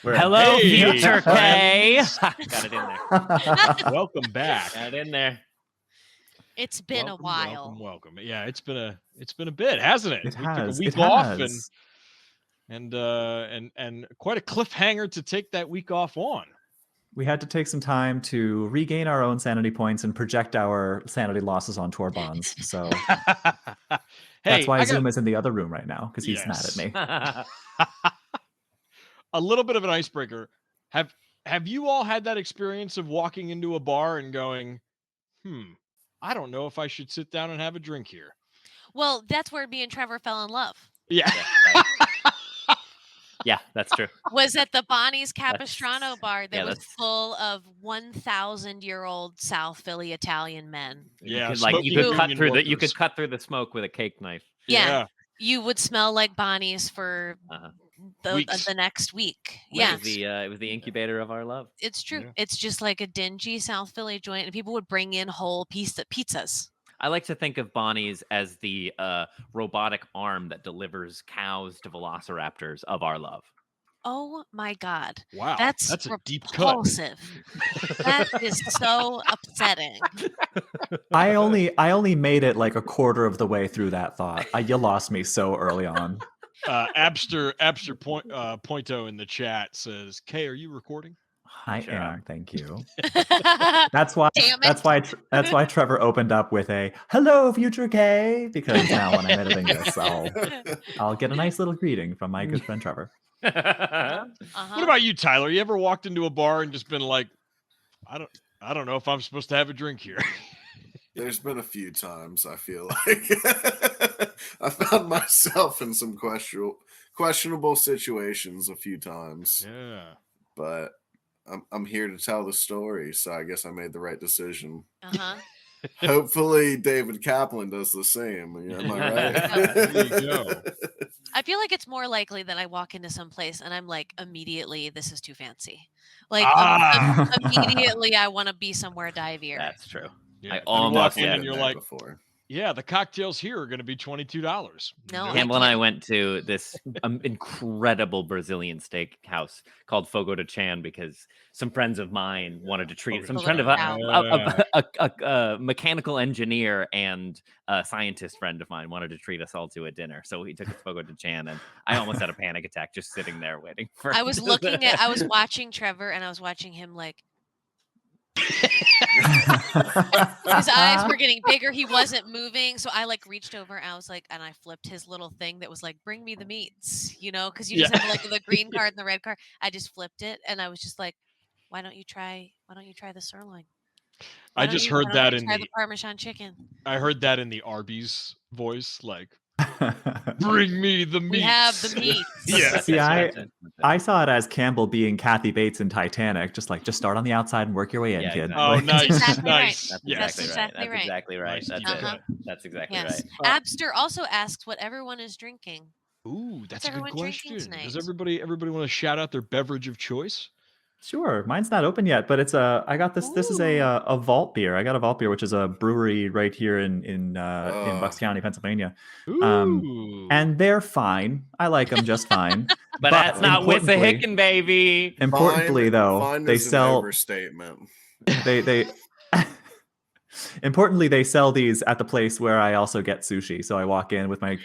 Hello, Hey, future K. friends. Got it in there. Welcome back. Got it in there. It's been a while. Welcome. Yeah, it's been a bit, hasn't it? It We took a has. week It off has. and quite a cliffhanger to take that week off on. We had to take some time to regain our own sanity points and project our sanity losses onto our bonds. So that's why Zoom is in the other room right now, because he's mad at me. A little bit of an icebreaker. Have you all had that experience of walking into a bar and going, I don't know if I should sit down and have a drink here? Well, that's where me and Trevor fell in love. Yeah. Yeah, that's true. Was at the Bonnie's Capistrano bar that was that's- full of 1,000-year-old South Philly Italian men. Yeah, you could cut through the smoke with a cake knife. Yeah. You would smell like Bonnie's for the next week. Yeah. It was the incubator of our love. It's true. Yeah. It's just like a dingy South Philly joint, and people would bring in whole pizzas. I like to think of Bonnie's as the robotic arm that delivers cows to velociraptors of our love. Oh my God! Wow, that's a deep cut. Repulsive. That is so upsetting. I only made it like a quarter of the way through that thought. You lost me so early on. Abster Pointo in the chat says, "Kay, are you recording?" I am, thank you. That's why Trevor opened up with a "Hello, future K," because now when I'm editing this, I'll get a nice little greeting from my good friend Trevor. What about you, Tyler? You ever walked into a bar and just been like, I don't know if I'm supposed to have a drink here? There's been a few times I feel like I found myself in some questionable situations a few times. Yeah. But I'm here to tell the story, so I guess I made the right decision. Hopefully David Kaplan does the same. Am I right? There you go. I feel like it's more likely that I walk into some place and I'm like, immediately, this is too fancy. Like, immediately, I want to be somewhere divier. That's true. Yeah. I almost walk in and you're like, before. Yeah, the cocktails here are going to be $22. No, Campbell and I went to this incredible Brazilian steakhouse called Fogo de Chan because some friends of mine wanted to treat some friend of a mechanical engineer and a scientist friend of mine wanted to treat us all to a dinner. So he took us to Fogo de Chan, and I almost had a panic attack just sitting there waiting for. I was watching Trevor, and I was watching him like. His eyes were getting bigger. He wasn't moving, so I like reached over and I was like, and I flipped his little thing that was like, "Bring me the meats," because you just have like the green card and the red card. I just flipped it, and I was just like, "Why don't you try the sirloin?" I just heard that in the Parmesan chicken. I heard that in the Arby's voice, like, "Bring me the meat." We have the meat. Yeah. See, I saw it as Campbell being Kathy Bates in Titanic, just start on the outside and work your way in, kid. Exactly. Oh, nice, exactly nice. That's exactly right. That's exactly right. Abster also asks what everyone is drinking. Ooh, that's a good question. Does Tonight? everybody want to shout out their beverage of choice? Sure, mine's not open yet, but it's I got this. This is a vault beer. I got a vault beer, which is a brewery right here in Bucks County, Pennsylvania. And they're fine. I like them just fine. but that's not with the Hicken, baby. Importantly, though, they sell. Overstatement. They Importantly, they sell these at the place where I also get sushi. So I walk in with to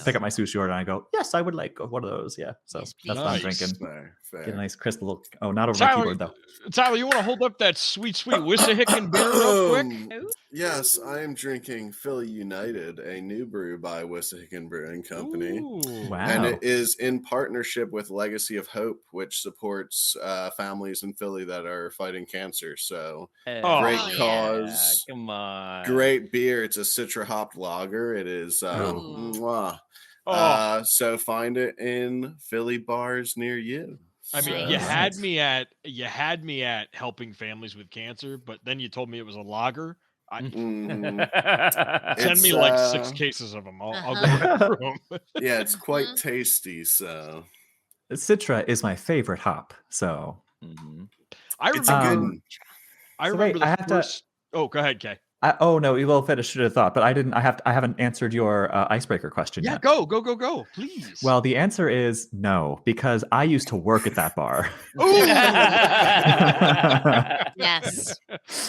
pick up my sushi order, and I go, "Yes, I would like one of those." Yeah, so that's what I'm drinking. Fair. Get a nice crisp little. Oh, not over my keyboard though. Tyler, you want to hold up that sweet Wissahickon beer real quick? Yes, I am drinking Philly United, a new brew by Wissahickon Brewing Company. Ooh, wow! And it is in partnership with Legacy of Hope, which supports families in Philly that are fighting cancer. So great cause. Yeah, come on. Great beer. It's a citra hopped lager. It is so find it in Philly bars near you. I mean, you had me at helping families with cancer, but then you told me it was a lager. Send me like 6 cases of them. I'll go through them. Yeah, it's quite tasty. So Citra is my favorite hop. So it's a good one. I remember the first. Oh, go ahead, Kay. Oh no, we will finish the thought, but I haven't answered your icebreaker question yet. Go, please. Well, the answer is no, because I used to work at that bar. Yes.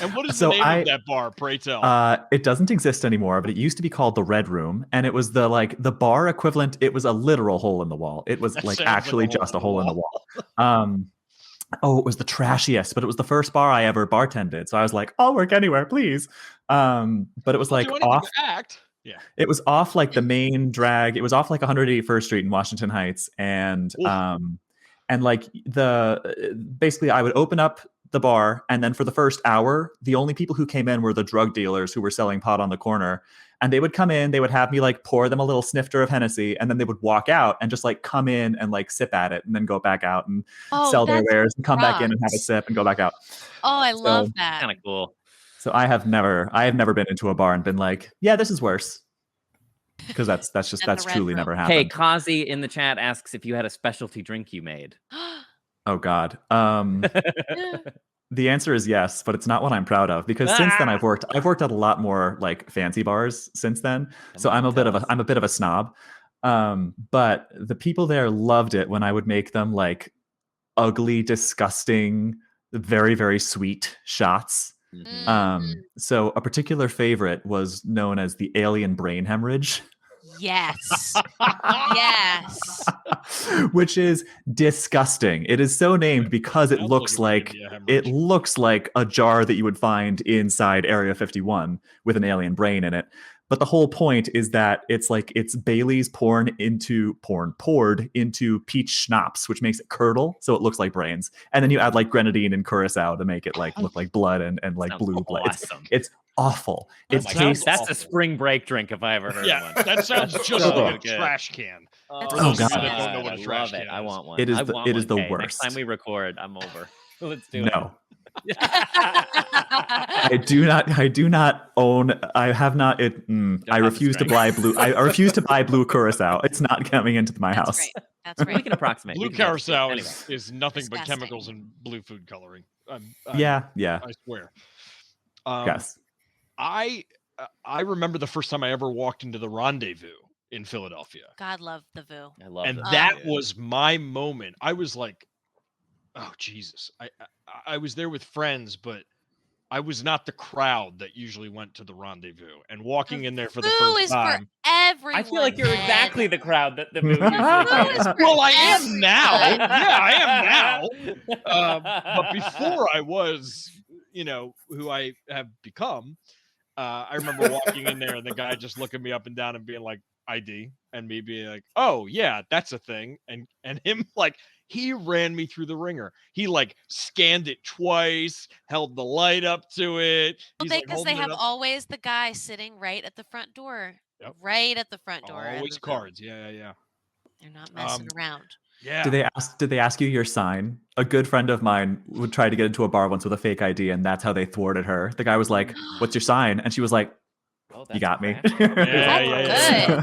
And what is the name of that bar, pray tell? It doesn't exist anymore, but it used to be called the Red Room, and it was the bar equivalent. It was a literal hole in the wall. It was actually just a hole in the wall. Oh, it was the trashiest, but it was the first bar I ever bartended. So I was like, I'll work anywhere, please. But it was like off. Yeah. It was off like the main drag. It was off like 181st Street in Washington Heights, and like basically I would open up the bar, and then for the first hour, the only people who came in were the drug dealers who were selling pot on the corner. And they would come in, they would have me like pour them a little snifter of Hennessy, and then they would walk out and just like come in and like sip at it and then go back out and sell their wares and come back in and have a sip and go back out. Oh, I love that. Kind of cool. So I have never been into a bar and been like, yeah, this is worse. Because that's truly never happened. Hey, Kazi in the chat asks if you had a specialty drink you made. Oh God. The answer is yes, but it's not what I'm proud of, because since then I've worked at a lot more like fancy bars since then. So I'm a bit of a snob. But the people there loved it when I would make them like ugly, disgusting, very, very sweet shots. So a particular favorite was known as the alien brain hemorrhage. Yes. Yes. Which is disgusting. It is so named because it looks like a jar that you would find inside Area 51 with an alien brain in it. But the whole point is that it's Bailey's poured into peach schnapps, which makes it curdle, so it looks like brains. And then you add like grenadine and curacao to make it like look like blood and like blue blood. Awesome. It's awful. That's a spring break drink if I ever heard one. That sounds just like a trash can. Oh God, I don't know what a trash can is. I want one. It is the worst. Next time we record, I'm over. Let's do it. No. I do not own. I have not. I refuse to buy blue. I refuse to buy blue curacao. It's not coming into my house. Right. That's right. We can approximate. Blue curacao is nothing but chemicals and blue food coloring. Yeah. I swear. Yes. I remember the first time I ever walked into the Rendezvous in Philadelphia. God love the Voo. I love and that was my moment. I was like, oh Jesus. I was there with friends, but I was not the crowd that usually went to the Rendezvous. And walking in there for the first time. For everyone. I feel like you're exactly the crowd that the Voo usually goes. Well, I am now. Yeah, I am now. But before I was, who I have become, I remember walking in there and the guy just looking me up and down and being like, ID, and me being like, oh yeah, that's a thing. And him like, he ran me through the ringer. He like scanned it twice, held the light up to it. Well, because they have always the guy sitting right at the front door. Yep. Right at the front door. Always cards. Yeah. They're not messing around. Yeah. Did they ask you your sign? A good friend of mine would try to get into a bar once with a fake ID, and that's how they thwarted her. The guy was like, "What's your sign?" And she was like, "You got me." Yeah.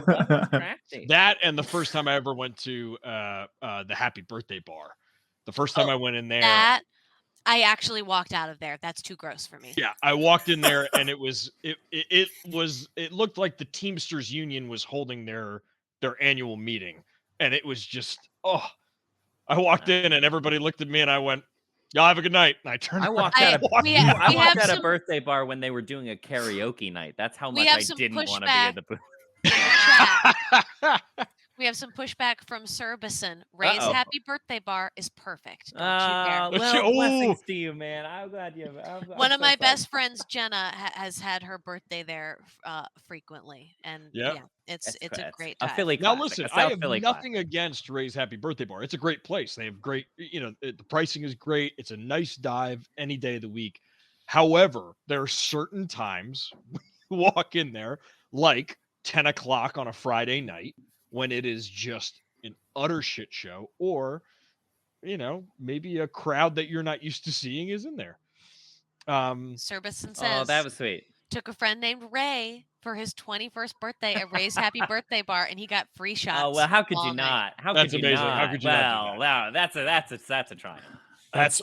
That and the first time I ever went to the Happy Birthday bar. The first time I went in there. That I actually walked out of there. That's too gross for me. Yeah, I walked in there and it looked like the Teamsters Union was holding their annual meeting. And it was just, I walked in and everybody looked at me and I went, y'all have a good night. And I turned around. I walked at a birthday bar when they were doing a karaoke night. That's how much I didn't want to be at the booth. We have some pushback from Serbison. Ray's Happy Birthday bar is perfect. Well, blessings to you, man. I'm glad you. One of my best friends, Jenna, has had her birthday there frequently, and it's a great time. Now listen, I have nothing against Ray's Happy Birthday bar. It's a great place. They have great, the pricing is great. It's a nice dive any day of the week. However, there are certain times you walk in there, like 10 o'clock on a Friday night, when it is just an utter shit show, or, maybe a crowd that you're not used to seeing is in there. Serbison says, "Oh, that was sweet. Took a friend named Ray for his 21st birthday at Ray's Happy Birthday bar, and he got free shots." Oh well, how could you not? That's amazing. How could you not? Wow, that's a triumph. That's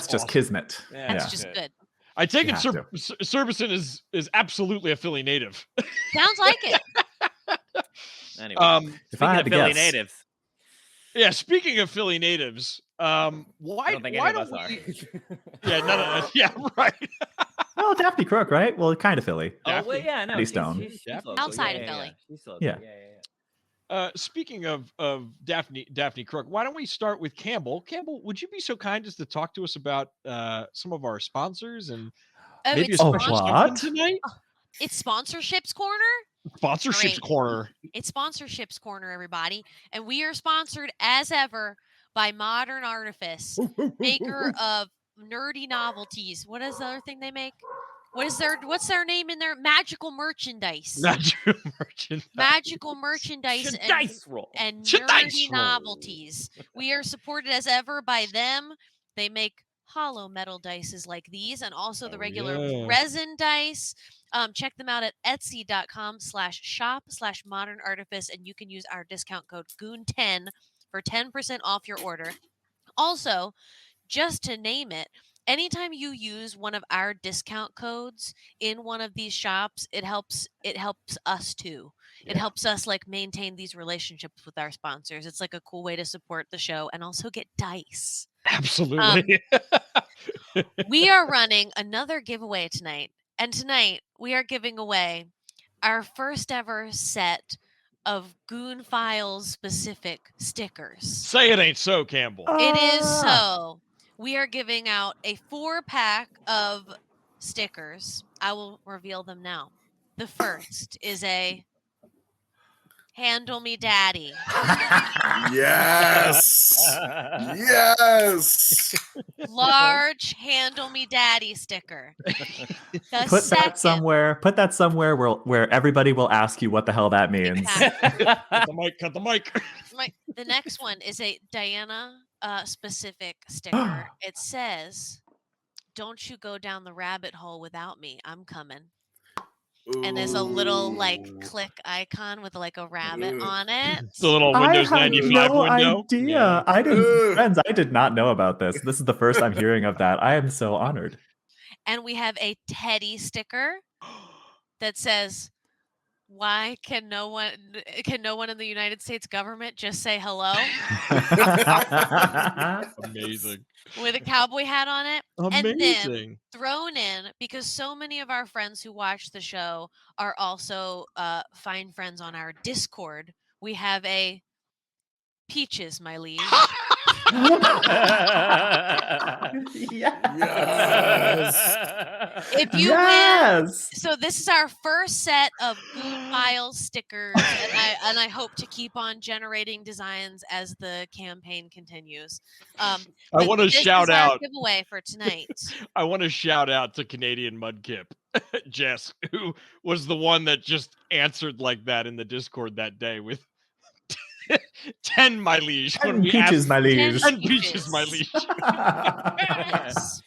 just kismet. That's just good. I take You it have to. Servicen is absolutely a Philly native. Sounds like it. Anyway, If I had to Philly guess. natives, Yeah, speaking of Philly natives, I why don't think why any of don't us we? are. Yeah, none of yeah, right. Well, Daphne Crook, right? Well, kind of Philly. Oh, well, Daphne. yeah, no, Eddie she's Stone. local. Outside yeah, of yeah, Philly. Yeah. She's local. Yeah. Speaking of Daphne Crook, why don't we start with Campbell? Campbell, would you be so kind as to talk to us about some of our sponsors and maybe a it's special something what? tonight? It's sponsorships corner. Sponsorships Great. corner. It's sponsorships corner, everybody, and we are sponsored as ever by Modern Artifice, maker of nerdy novelties. What is the other thing they make? What's their name in there? Magical merchandise. Magical merchandise and Dice roll. nerdy novelties. We are supported as ever by them. They make hollow metal dices like these and also the regular resin dice. Check them out at etsy.com/shop/modern artifice, and you can use our discount code Goon10 for 10% off your order. Also, just to name it, anytime you use one of our discount codes in one of these shops, it helps us too. It helps us like maintain these relationships with our sponsors. It's like a cool way to support the show and also get dice. Absolutely. We are running another giveaway tonight. And tonight we are giving away our first ever set of Goon Files specific stickers. Say it ain't so, Campbell. It is so. We are giving out a 4-pack of stickers. I will reveal them now. The first is a Handle Me Daddy. Yes. Yes. Large Handle Me Daddy sticker. Put that somewhere where everybody will ask you what the hell that means. Exactly. Cut the mic. The next one is a Diana specific sticker. It says, "Don't you go down the rabbit hole without me. I'm coming." And there's a little like click icon with like a rabbit on it. The little Windows 95 no window. Idea. Yeah. I did not know about this. This is the first I'm hearing of that. I am so honored. And we have a Teddy sticker that says, "Why can no one in the United States government just say hello?" Amazing. With a cowboy hat on it. Amazing. And then thrown in, because so many of our friends who watch the show are also fine friends on our Discord, we have a Peaches, my liege. Yes. If you win, so this is our first set of Goon Files stickers, and I hope to keep on generating designs as the campaign continues. I want to shout out giveaway for tonight. I want to shout out to Canadian Mudkip, Jess, who was the one that just answered like that in the Discord that day with 10, my liege. 10 peaches, my liege. 10 peaches, my liege. Yes.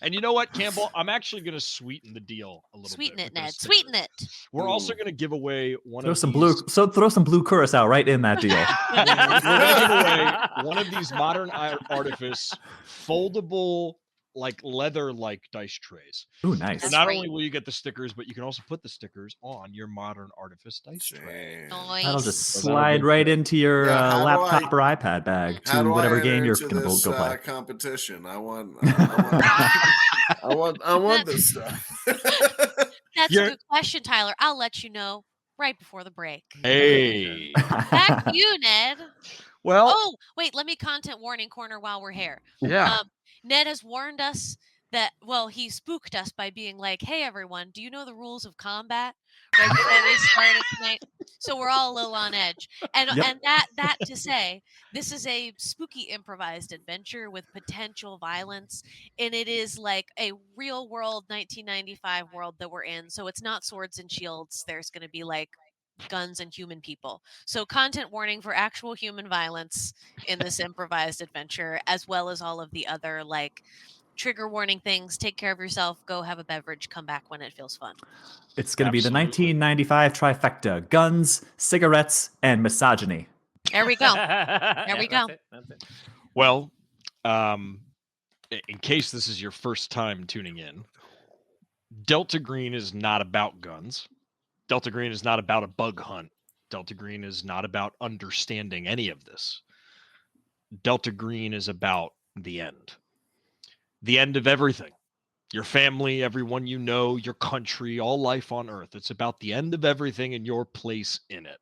And you know what, Campbell? I'm actually going to sweeten the deal a little Sweeten bit. it, Ned. Sweeten it. We're also going to give away one throw of some these... throw some blue curacao right in that deal. We're going to give away one of these Modern Artifice foldable, like leather-like dice trays. Ooh, nice. So not only will you get the stickers, but you can also put the stickers on your Modern Artifice dice tray. Nice. That'll just slide right into your laptop or iPad bag to whatever game you're going to go play. Competition. I want this stuff. That's a good question, Tyler. I'll let you know right before the break. Hey. Back to you, Ned. Well. Oh, wait. Let me content warning corner while we're here. Yeah. Ned has warned us that, well, he spooked us by being like, "Hey, everyone, do you know the rules of combat?" Right before we started tonight. So we're all a little on edge. And that to say, this is a spooky improvised adventure with potential violence. And it is like a real world 1995 world that we're in. So it's not swords and shields. There's going to be like guns and human people. So content warning for actual human violence in this improvised adventure, as well as all of the other like trigger warning things. Take care of yourself, go have a beverage, come back when it feels fun. It's going to be the 1995 trifecta: guns, cigarettes, and misogyny. There we go. There we go. That's it. Well, in case this is your first time tuning in, Delta Green is not about guns. Delta Green is not about a bug hunt. Delta Green is not about understanding any of this. Delta Green is about the end. The end of everything. Your family, everyone you know, your country, all life on Earth. It's about the end of everything and your place in it.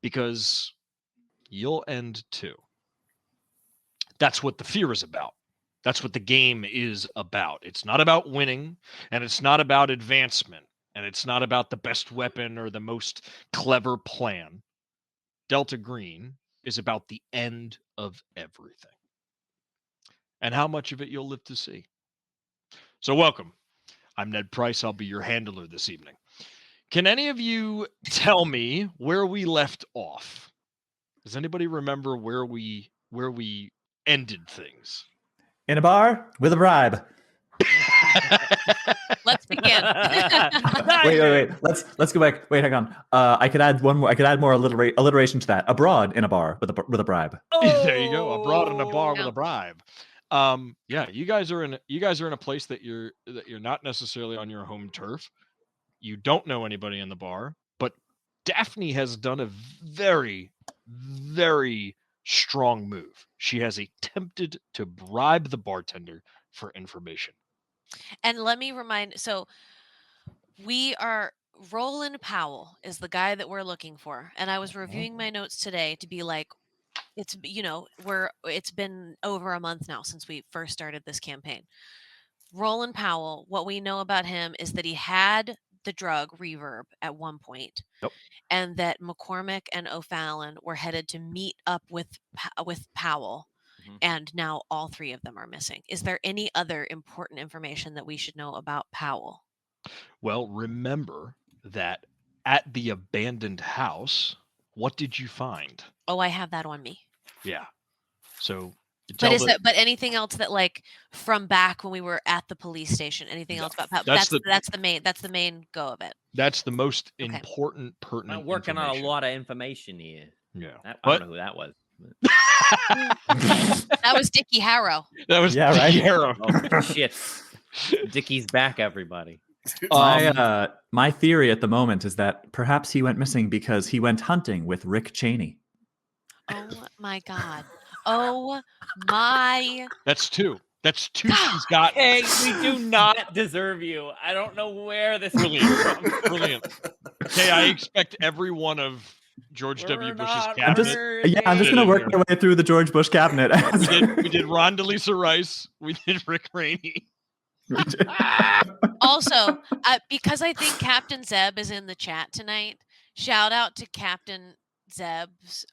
Because you'll end too. That's what the fear is about. That's what the game is about. It's not about winning, and it's not about advancement, and it's not about the best weapon or the most clever plan. Delta Green is about the end of everything. And how much of it you'll live to see. So welcome. I'm Ned Price. I'll be your handler this evening. Can any of you tell me where we left off? Does anybody remember where we ended things? In a bar with a bribe. Let's begin. Wait. Let's go back. Wait, hang on. I could add one more. I could add more alliteration to that. Abroad in a bar with a bribe. Oh! There you go. Abroad in a bar with a bribe. Yeah, you guys are in a place that you're not necessarily on your home turf. You don't know anybody in the bar, but Daphne has done a very, very strong move. She has attempted to bribe the bartender for information. And let me remind, so we are, Roland Powell is the guy that we're looking for. And I was reviewing my notes today to be like, it's been over a month now since we first started this campaign. Roland Powell, what we know about him is that he had the drug Reverb at one point. Yep. And that McCormick and O'Fallon were headed to meet up with Powell. Mm-hmm. And now all three of them are missing. Is there any other important information that we should know about Powell? Well, remember that at the abandoned house, what did you find? Oh, I have that on me. Yeah. So but anything else that, like, from back when we were at the police station, anything else about Powell? That's the main go of it. That's the most important, pertinent. I'm working on a lot of information here. Yeah. I don't know who that was. That was Dickie Harrow. That was Dickie Harrow. Oh, shit. Dickie's back, everybody. My theory at the moment is that perhaps he went missing because he went hunting with Rick Cheney. Oh my God. Oh my. That's two. She's got. Hey, we do not deserve you. I don't know where this is from. Brilliant. Okay, I expect every one of George W. Bush's cabinet. I'm just going to work my way through the George Bush cabinet. we did Condoleezza Rice. We did Rick Rainey. Also, because I think Captain Zeb is in the chat tonight, shout out to Captain Zeb's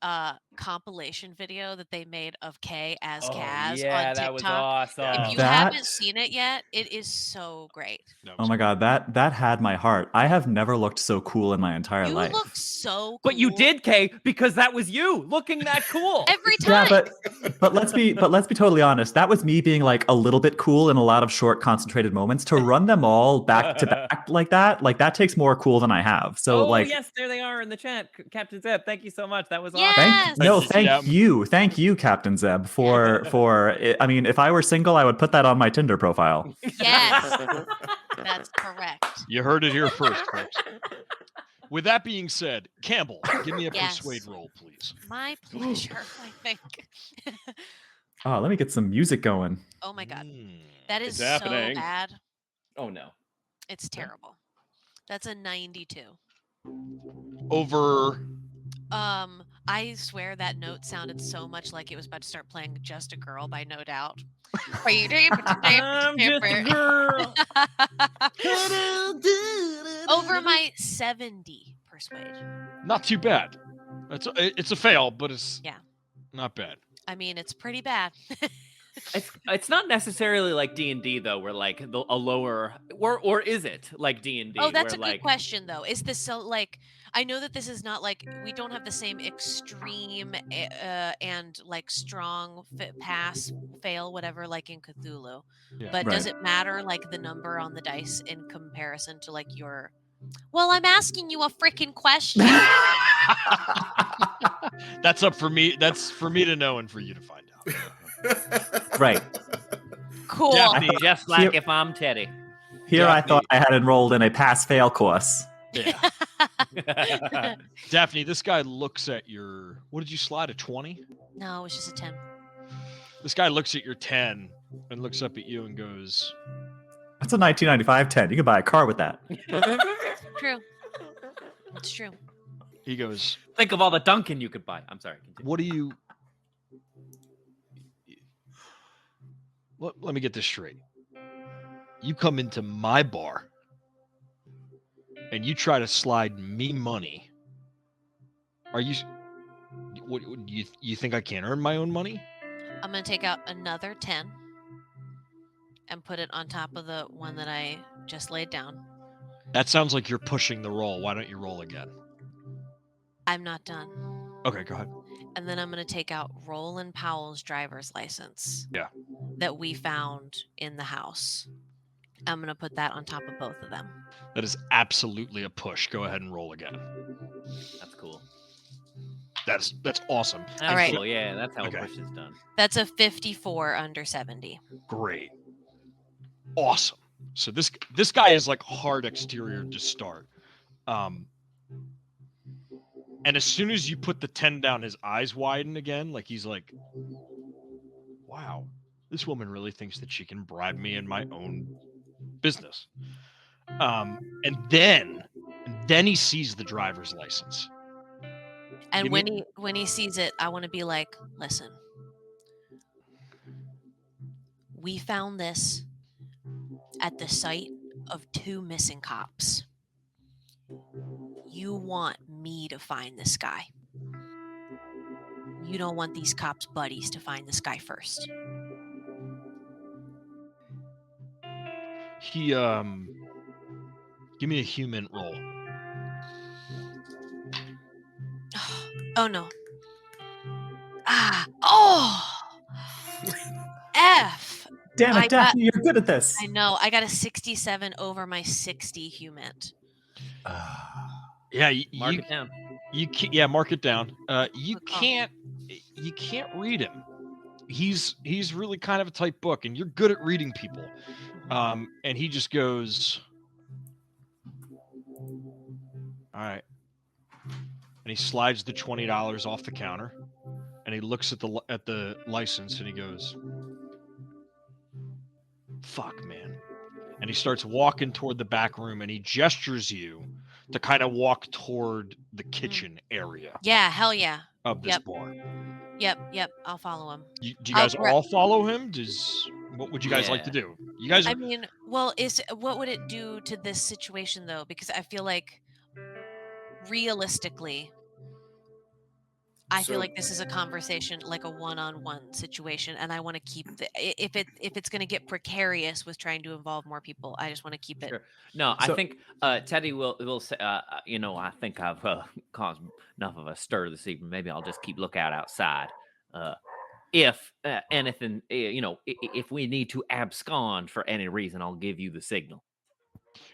compilation video that they made of Kay as Kaz on TikTok. That was awesome. If you haven't seen it yet, it is so great. Oh my God, that had my heart. I have never looked so cool in my entire life. You look so cool. But you did, Kay, because that was you looking that cool every time. Yeah, but let's be totally honest. That was me being like a little bit cool in a lot of short, concentrated moments. To run them all back to back like that takes more cool than I have. So yes, there they are in the chat, Captain Zeb. Thank you so much. That was yes! awesome. Thank you, Captain Zeb, for. I mean, if I were single, I would put that on my Tinder profile. Yes, that's correct. You heard it here first, folks. With that being said, Campbell, give me a persuade roll, please. My pleasure, I think. Oh, let me get some music going. Oh my God, that is so bad. Oh no, it's terrible. That's a 92. Over. I swear that note sounded so much like it was about to start playing "Just a Girl" by No Doubt. I'm just a girl. Over my 70 persuade. Not too bad. It's a fail, but it's not bad. I mean, it's pretty bad. It's not necessarily like D&D though, where like a lower or is it like D&D? Oh, that's a good question though. Is this so like? I know that this is not like we don't have the same extreme and like strong pass fail whatever like in Cthulhu, but does it matter like the number on the dice in comparison to like your? Well, I'm asking you a freaking question. That's up for me. That's for me to know and for you to find out. Right. Cool. Daphne, just like if I'm Teddy. Here Daphne, I thought I had enrolled in a pass-fail course. Yeah. Daphne, this guy looks at your. What did you slide? A 20? No, it was just a 10. This guy looks at your 10 and looks up at you and goes, That's a 1995 10. You can buy a car with that. True. It's true. he goes, Think of all the Dunkin' you could buy. I'm sorry. Continue. what do you. Let me get this straight. You come into my bar and you try to slide me money. Are you. What you think I can't earn my own money? I'm going to take out another 10 and put it on top of the one that I just laid down. That sounds like you're pushing the roll. Why don't you roll again? I'm not done. Okay, go ahead. And then I'm going to take out Roland Powell's driver's license. Yeah. That we found in the house. I'm going to put that on top of both of them. That is absolutely a push. Go ahead and roll again. That's cool. That's awesome. That's All right. cool. Yeah, that's how Okay. a push is done. That's a 54 under 70. Great. Awesome. So this guy is like hard exterior to start. And as soon as you put the 10 down, his eyes widen again. Like he's like, wow, this woman really thinks that she can bribe me in my own business. And then he sees the driver's license. And when he sees it, I want to be like, listen, we found this at the site of 2 missing cops. You want me to find this guy. You don't want these cops' buddies to find this guy first. He give me a human roll. Oh no. F. Damn it, Daphne, you're good at this. I know. I got a 67 over my 60 human. Yeah, Mark it down. You can't, yeah, mark it down. You can't read him. He's really kind of a tight book, and you're good at reading people. And he just goes, all right. And he slides the $20 off the counter, and he looks at the license, and he goes, fuck, man. And he starts walking toward the back room, and he gestures you to kind of walk toward the kitchen area. Yeah, hell yeah. Of this bar. Yep. I'll follow him. Do you guys all follow him? What would you guys like to do? You guys. I mean, well, what would it do to this situation though? Because I feel like realistically, I feel like this is a conversation, like a one-on-one situation, and I want to keep if it's going to get precarious with trying to involve more people, I just want to keep it. Sure. No, I think Teddy will say, I think I've caused enough of a stir this evening. Maybe I'll just keep lookout outside. If anything, if we need to abscond for any reason, I'll give you the signal.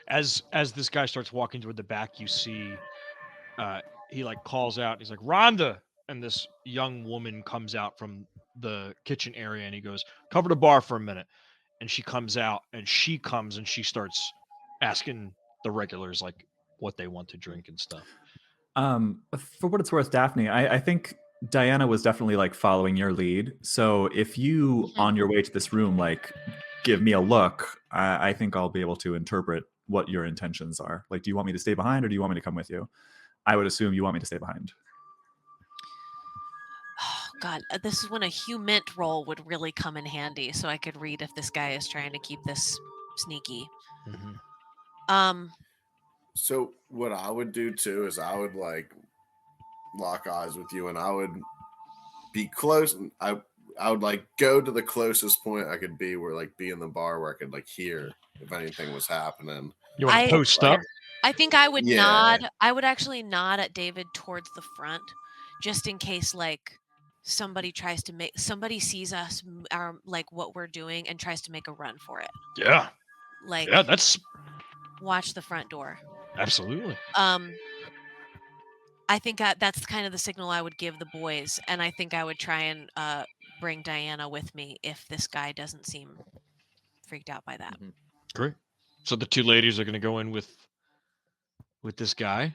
As this guy starts walking toward the back, you see, he like calls out. He's like, Rhonda. And this young woman comes out from the kitchen area, and he goes, cover the bar for a minute. And she comes out, and she starts asking the regulars like what they want to drink and stuff. For what it's worth, Daphne, I think Diana was definitely like following your lead. So if you on your way to this room like give me a look, I think I'll be able to interpret what your intentions are. Like, do you want me to stay behind, or do you want me to come with you? I would assume you want me to stay behind. God, this is when a human roll would really come in handy, so I could read if this guy is trying to keep this sneaky. Mm-hmm. So what I would do too is I would like lock eyes with you, and I would be close. I would like go to the closest point I could be, where like be in the bar where I could like hear if anything was happening. You want to post up? I think I would nod. I would actually nod at David towards the front, just in case like somebody sees us, like what we're doing, and tries to make a run for it. Yeah. Like, yeah, that's watch the front door. Absolutely. I think that's kind of the signal I would give the boys, and I think I would try and bring Diana with me if this guy doesn't seem freaked out by that. Great. So the two ladies are going to go in with this guy.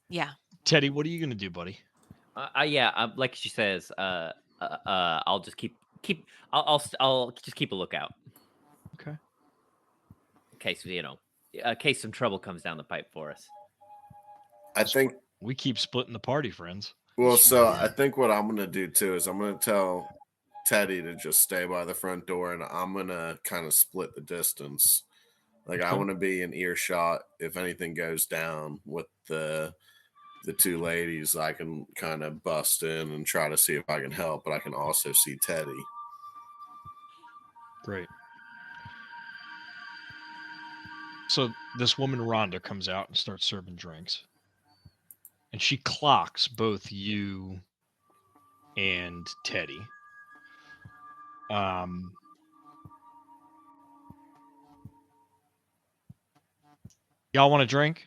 Yeah. Teddy, what are you going to do, buddy? Like she says, I'll just I'll just keep a lookout. Okay. In case in case some trouble comes down the pipe for us. I think we keep splitting the party, friends. Well, so I think what I'm gonna do too is I'm gonna tell Teddy to just stay by the front door, and I'm gonna kind of split the distance. Like I want to be in earshot if anything goes down with the two ladies. I can kind of bust in and try to see if I can help, but I can also see Teddy. Great. So this woman Rhonda comes out and starts serving drinks, and she clocks both you and Teddy. Y'all want a drink?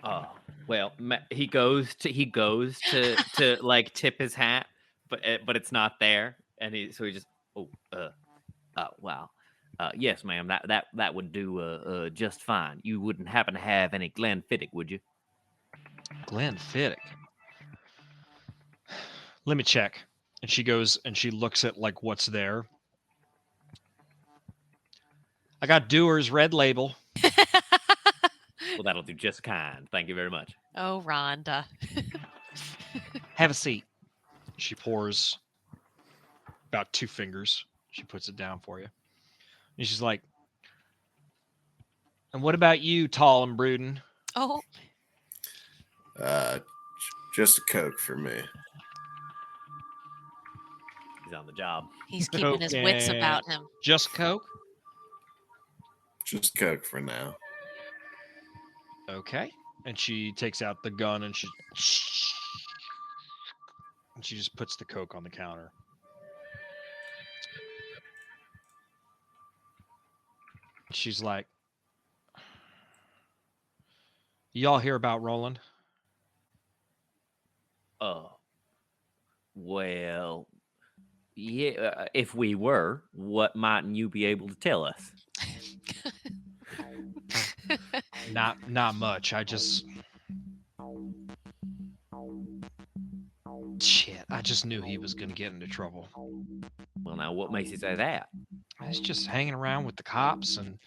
Oh, well, he goes to like tip his hat, but it's not there, and he just wow. Yes, ma'am. That would do just fine. You wouldn't happen to have any Glenfiddich, would you? Glenfiddich. Let me check. And she goes and she looks at like what's there. I got Dewar's Red Label. Well, that'll do just kind. Thank you very much. Oh, Rhonda. Have a seat. She pours about 2 fingers. She puts it down for you. And she's like, and what about you, tall and brooding? Oh. Just a Coke for me. He's on the job. He's keeping his wits about him. Just Coke? Just Coke for now. Okay. And she takes out the gun and she just puts the Coke on the counter. She's like, y'all hear about Roland? Oh, well, yeah. If we were, what mightn't you be able to tell us? Not much. I just knew he was going to get into trouble. Well, now what makes you say that? He's just hanging around with the cops and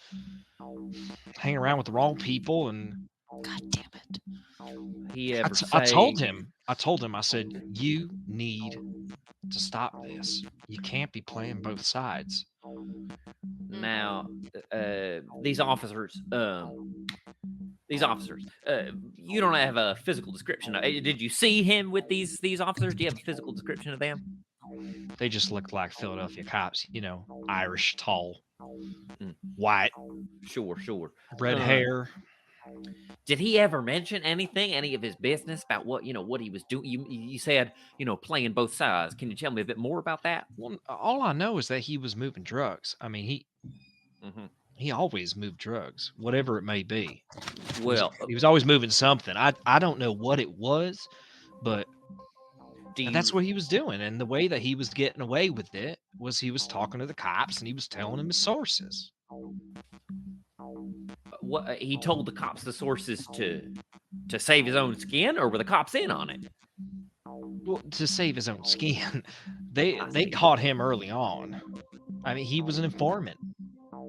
hanging around with the wrong people. And God damn it! I told him. I said, you need to stop this. You can't be playing both sides. Now, these officers, you don't have a physical description. Did you see him with these officers? Do you have a physical description of them? They just looked like Philadelphia cops, Irish, tall, white. Sure. Red hair. Did he ever mention any of his business about what he was doing? You said, playing both sides. Can you tell me a bit more about that? Well, all I know is that he was moving drugs. I mean, he always moved drugs, whatever it may be. Well, he was always moving something. I don't know what it was, but that's what he was doing. And the way that he was getting away with it was he was talking to the cops and he was telling them his sources. What he told the cops the sources to save his own skin, or were the cops in on it? Well, to save his own skin. They caught him early on. I mean, he was an informant.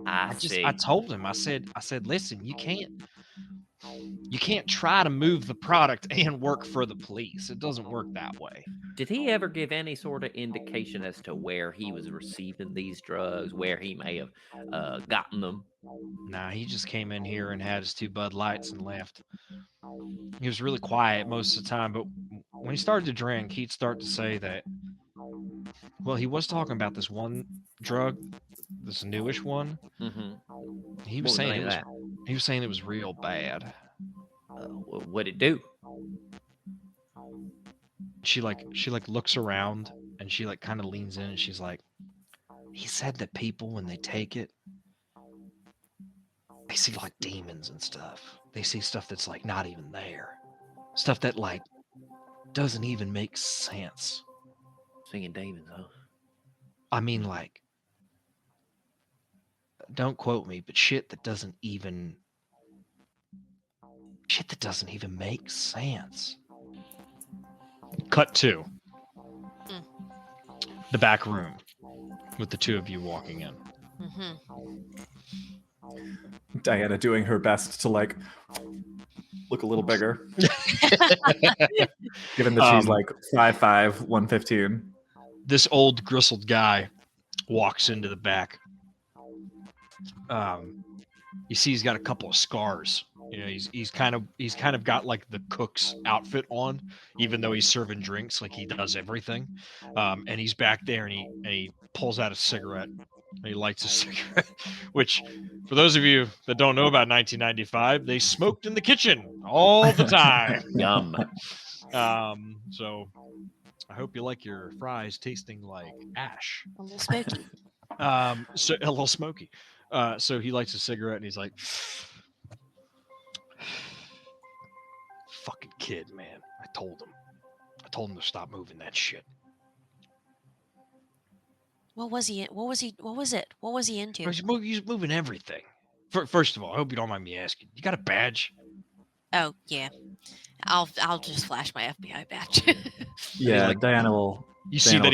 I told him, I said, listen, you can't try to move the product and work for the police. It doesn't work that way. Did he ever give any sort of indication as to where he was receiving these drugs, where he may have gotten them? Nah, he just came in here and had his 2 Bud Lights and left. He was really quiet most of the time, but when he started to drink, he'd start to say that, well, he was talking about this one drug, this newish one. Mm-hmm. He was saying it was real bad. What'd it do? She looks around and she kind of leans in and she's like, he said that people, when they take it, they see like demons and stuff. They see stuff that's like not even there. Stuff that like doesn't even make sense. Seeing demons, huh? I mean, like don't quote me, but shit that doesn't even make sense. Cut to the back room with the two of you walking in. Diana doing her best to like look a little bigger, given that she's like 5'5", 115. This old grizzled guy walks into the back. You see, he's got a couple of scars. You know, he's kind of got like the cook's outfit on, even though he's serving drinks, like he does everything. And he's back there, and he pulls out a cigarette, and he lights a cigarette. Which, for those of you that don't know about 1995, they smoked in the kitchen all the time. Yum. So I hope you like your fries tasting like ash. A little smoky. So a little smoky. So he lights a cigarette and he's like, fucking kid, man. I told him to stop moving that shit. What was he into? He's moving everything. First of all, I hope you don't mind me asking. You got a badge? Oh yeah. I'll just flash my FBI badge. Yeah, like, Diana will. You see that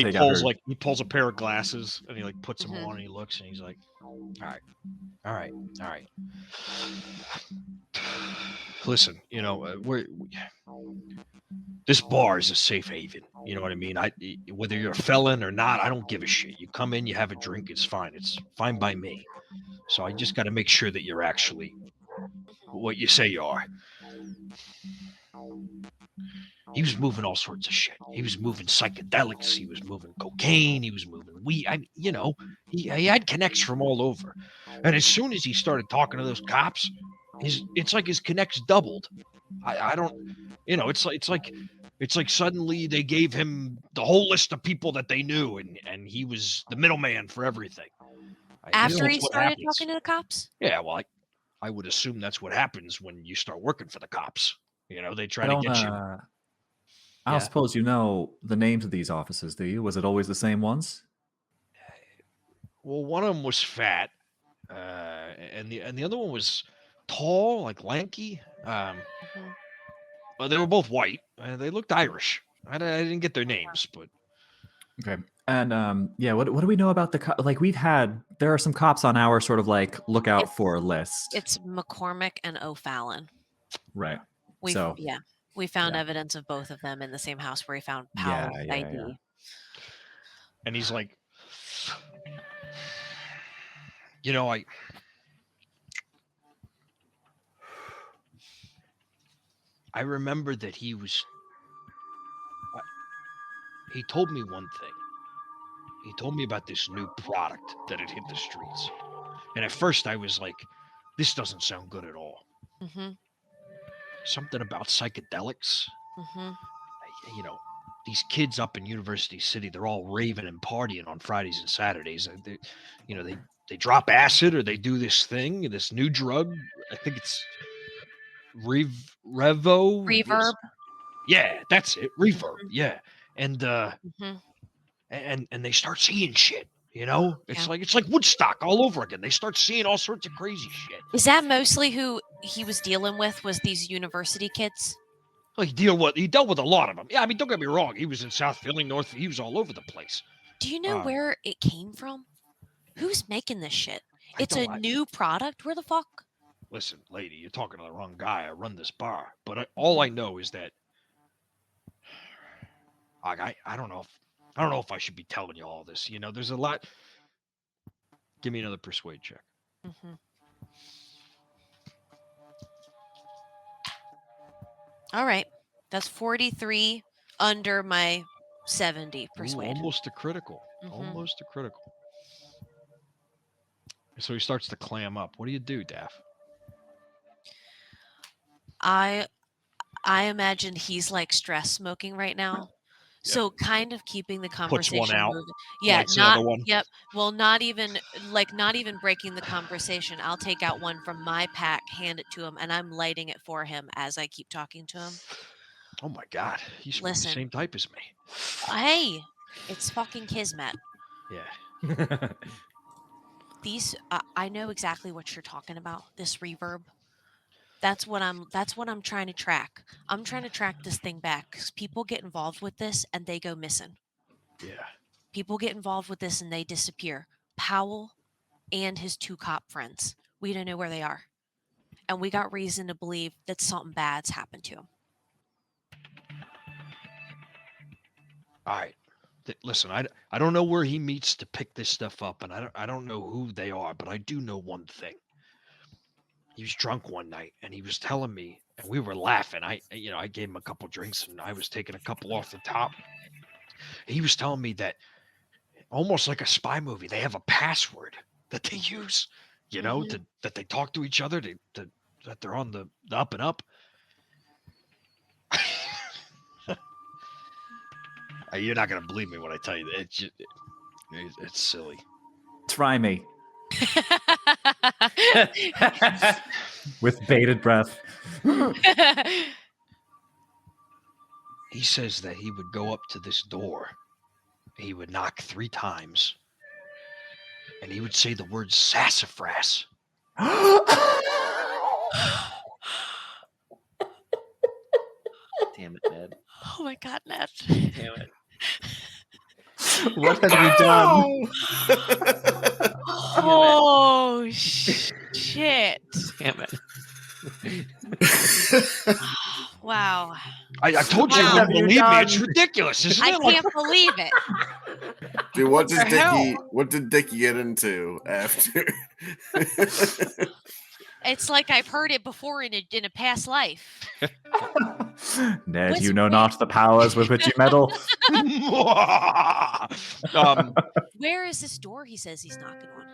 he pulls a pair of glasses and he like puts them on and he looks and he's like, all right. Listen, you know, this bar is a safe haven. You know what I mean? Whether you're a felon or not, I don't give a shit. You come in, you have a drink, it's fine. It's fine by me. So I just got to make sure that you're actually what you say you are. He was moving all sorts of shit. He was moving psychedelics. He was moving cocaine. He was moving weed. He had connects from all over. And as soon as he started talking to those cops, it's like his connects doubled. I don't, it's like suddenly they gave him the whole list of people that they knew, and he was the middleman for everything. After he started talking to the cops? Yeah, well, I would assume that's what happens when you start working for the cops. You know, they try to get you. I don't suppose you know the names of these offices, do you? Was it always the same ones? Well, one of them was fat, and the other one was tall, like lanky. Well, they were both white. They looked Irish. I didn't get their names, but okay. And what do we know about there are some cops on our sort of like lookout for list. It's McCormick and O'Fallon. Right. We found evidence of both of them in the same house where he found Powell's ID. Yeah. And he's like, I remember that he told me one thing. He told me about this new product that had hit the streets. And at first I was like, this doesn't sound good at all. Mm-hmm. Something about psychedelics. Mm-hmm. These kids up in University City, they're all raving and partying on Fridays and Saturdays. They drop acid or they do this thing, this new drug. I think it's Reverb. Yeah, that's it. Reverb. Yeah. And and they start seeing shit. It's like Woodstock all over again. They start seeing all sorts of crazy shit. Is that mostly who he was dealing with? Was these university kids? Well, he dealt with a lot of them. Yeah, I mean, don't get me wrong. He was in South Philly, North. He was all over the place. Do you know where it came from? Who's making this shit? It's a new product. Where the fuck? Listen, lady, you're talking to the wrong guy. I run this bar, but all I know is that I don't know if I should be telling you all this. There's a lot. Give me another persuade check. Mm-hmm. All right. That's 43 under my 70 persuade. Almost a critical. Mm-hmm. Almost a critical. So he starts to clam up. What do you do, Daph? I imagine he's like stress smoking right now. So kind of keeping the conversation Puts one out. moving. Yeah, not even breaking the conversation. I'll take out one from my pack, hand it to him, and I'm lighting it for him as I keep talking to him. Oh my God. He's the same type as me. Hey, it's fucking kismet. Yeah. These I know exactly what you're talking about. This reverb. That's what I'm trying to track. I'm trying to track this thing back because people get involved with this and they go missing. Yeah. People get involved with this and they disappear. Powell and his 2 cop friends. We don't know where they are. And we got reason to believe that something bad's happened to him. All right. Listen, I don't know where he meets to pick this stuff up, and I don't know who they are, but I do know one thing. He was drunk one night, and he was telling me, and we were laughing. I gave him a couple drinks, and I was taking a couple off the top. He was telling me that almost like a spy movie, they have a password that they use, that they talk to each other, that they're on the up and up. You're not gonna believe me when I tell you that. It's silly. Try me. With bated breath. He says that he would go up to this door. He would knock 3 times. And he would say the word sassafras. Damn it, Ned. Oh my God, Ned. Damn it. What have you done? Oh, shit. Damn it. Wow. I told you, you wouldn't believe me. It's ridiculous, isn't it? I can't believe it. Dude, what did Dickie get into after? It's like I've heard it before in a past life. Ned, you know not the powers with which you meddle. Where is this door he says he's knocking on?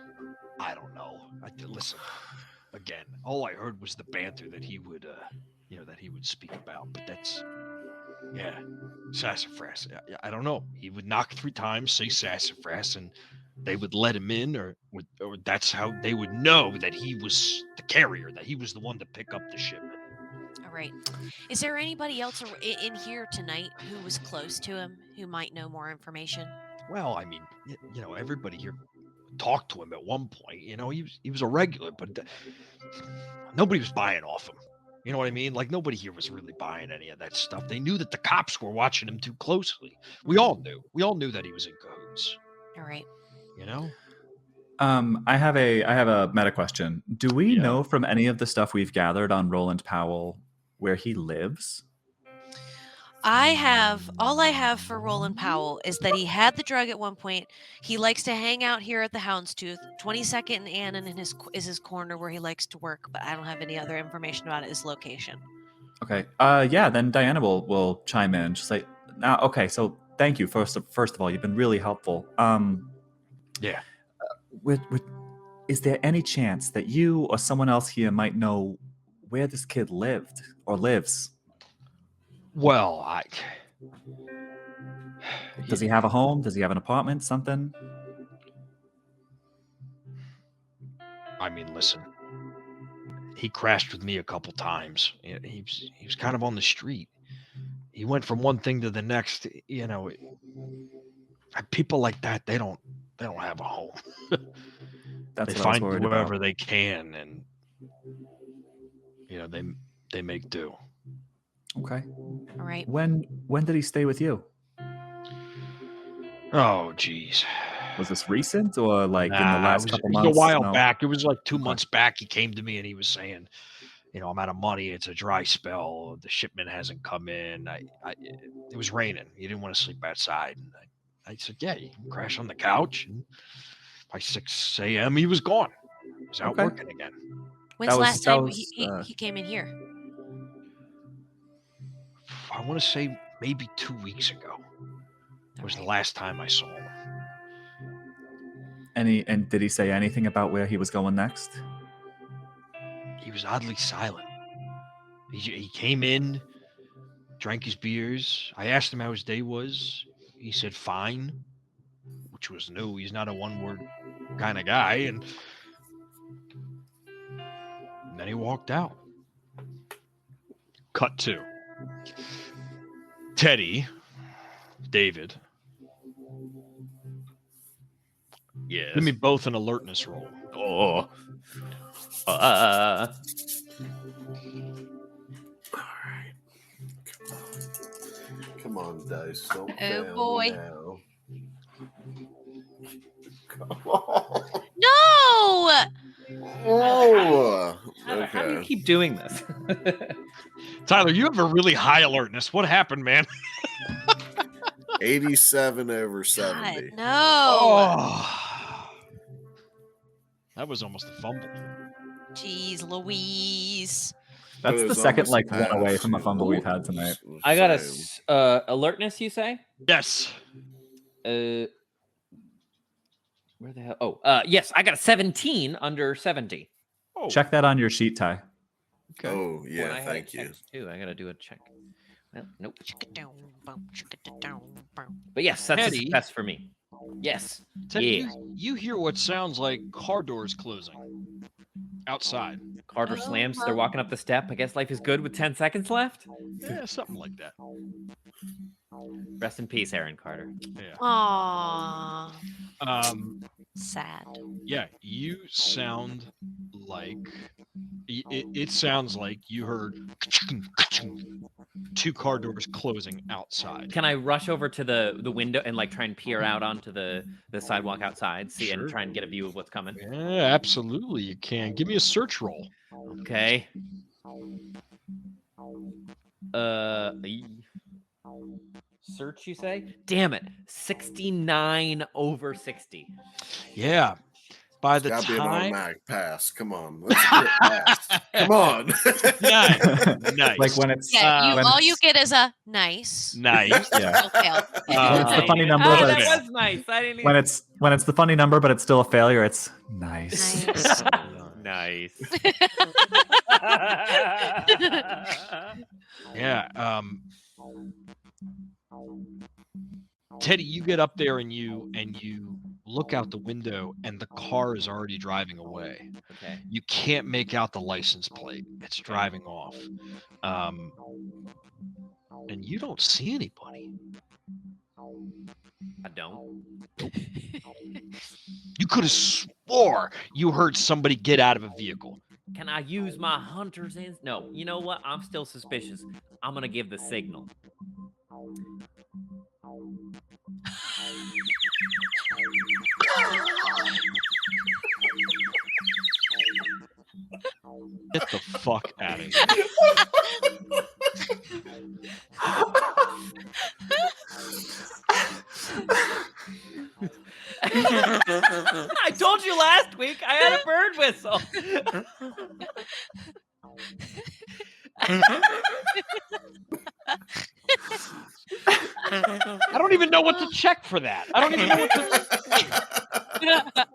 I don't know. Listen, again, all I heard was the banter that he would, speak about. But that's, sassafras. I don't know. He would knock 3 times, say sassafras, and they would let him in, or that's how they would know that he was the carrier, that he was the one to pick up the shipment. All right. Is there anybody else in here tonight who was close to him who might know more information? Well, I mean, everybody here talked to him at one point. He was a regular, but nobody was buying off him. You know what I mean? Like, nobody here was really buying any of that stuff. They knew that the cops were watching him too closely. We all knew. We all knew that he was in cahoots. All right. I have a meta question. Do we know from any of the stuff we've gathered on Roland Powell where he lives? All I have for Roland Powell is that he had the drug at one point. He likes to hang out here at the Houndstooth. 22nd and Annan is his corner where he likes to work, but I don't have any other information about his location. Okay. Then Diana will chime in. She's like, now, okay, so thank you. First of all, you've been really helpful. Is there any chance that you or someone else here might know where this kid lived or lives? Well, Does he have a home? Does he have an apartment? Something? I mean, listen. He crashed with me a couple times. He was kind of on the street. He went from one thing to the next. People like that, they don't have a home. That's they what I was find worried wherever about. they can, and they make do. Okay. All right. When did he stay with you? Oh, geez. Was this recent or like in the last couple It months? was a while No? back. It was like 2 months back. He came to me and he was saying, I'm out of money. It's a dry spell. The shipment hasn't come in. It was raining. He didn't want to sleep outside. And I said, yeah, you can crash on the couch. And by 6 a.m., he was gone. He was out working again. When's the last time he came in here? I want to say maybe 2 weeks ago. Was the last time I saw him. And did he say anything about where he was going next? He was oddly silent. He came in, drank his beers. I asked him how his day was. He said fine, which was new. He's not a one-word kind of guy. And then he walked out. Cut 2. Teddy, David, Yes. Give me both an alertness roll. Oh. All right. Come on, dice. Don't fail boy. now. Come on. No. Oh, How do you okay. keep doing this? Tyler, you have a really high alertness. What happened, man? 87 over 70. God, no. Oh. That was almost a fumble. Jeez, Louise. That's It the was second almost one away half. from a fumble Ooh, we've had tonight. I got a same. alertness, you say? Yes. Where the hell? Yes, I got a 17 under 70. Oh. Check that on your sheet, Ty. Okay. Oh, When yeah, I had thank it you. checked too. I gotta do a check. Well, nope. Chicka-down, boom, chicka-da-down, boom. But yes, that's a Teddy. success for me. Yes. Teddy, Yeah. you hear what sounds like car doors closing outside. Carter slams. They're walking up the step. I guess life is good with 10 seconds left. Yeah, something like that. Rest in peace, Aaron Carter. Yeah. Aww. Sad. Yeah, you sound like it sounds like you heard two car doors closing outside. Can I rush over to the window and like try and peer out onto the sidewalk outside, see and Sure. try and get a view of what's coming? Yeah, absolutely. You can. Give me a search roll. Okay. Search, you say? Damn it. 69 over 60. Yeah. By the Gotta be an time automatic pass. Come on. Let's get past. Come on. nice. Like when it's Yeah, when all you it's- get is a nice. nice. Yeah. Still failed. When it's the funny number, Oh, but that it's, was nice. I didn't when even... it's the funny number, but it's still a failure. It's nice. Nice. Nice. Yeah. Teddy, you get up there and you look out the window and the car is already driving away. Okay. You can't make out the license plate. It's driving off. And you don't see anybody. I don't. You could have swore you heard somebody get out of a vehicle. Can I use my hunter's instinct? No. You know what? I'm still suspicious. I'm gonna give the signal. Get the fuck out of here. I told you last week I had a bird whistle. I don't even know what to check for that. I don't even know what to...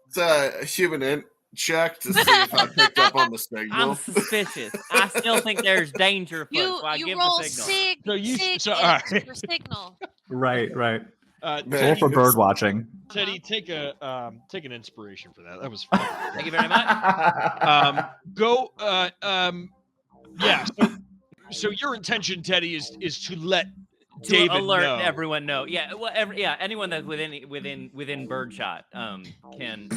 It's a human check to see if I picked up on the signal. I'm suspicious. I still think there's danger afoot, so I You give roll the signal. So all right. for signal. Right. Man. Roll Teddy, for bird watching. Teddy, take an inspiration for that. That was fun. Thank you very much. Yeah. So your intention, Teddy, is to let To David alert know. everyone know. Yeah, well, anyone that's within birdshot can,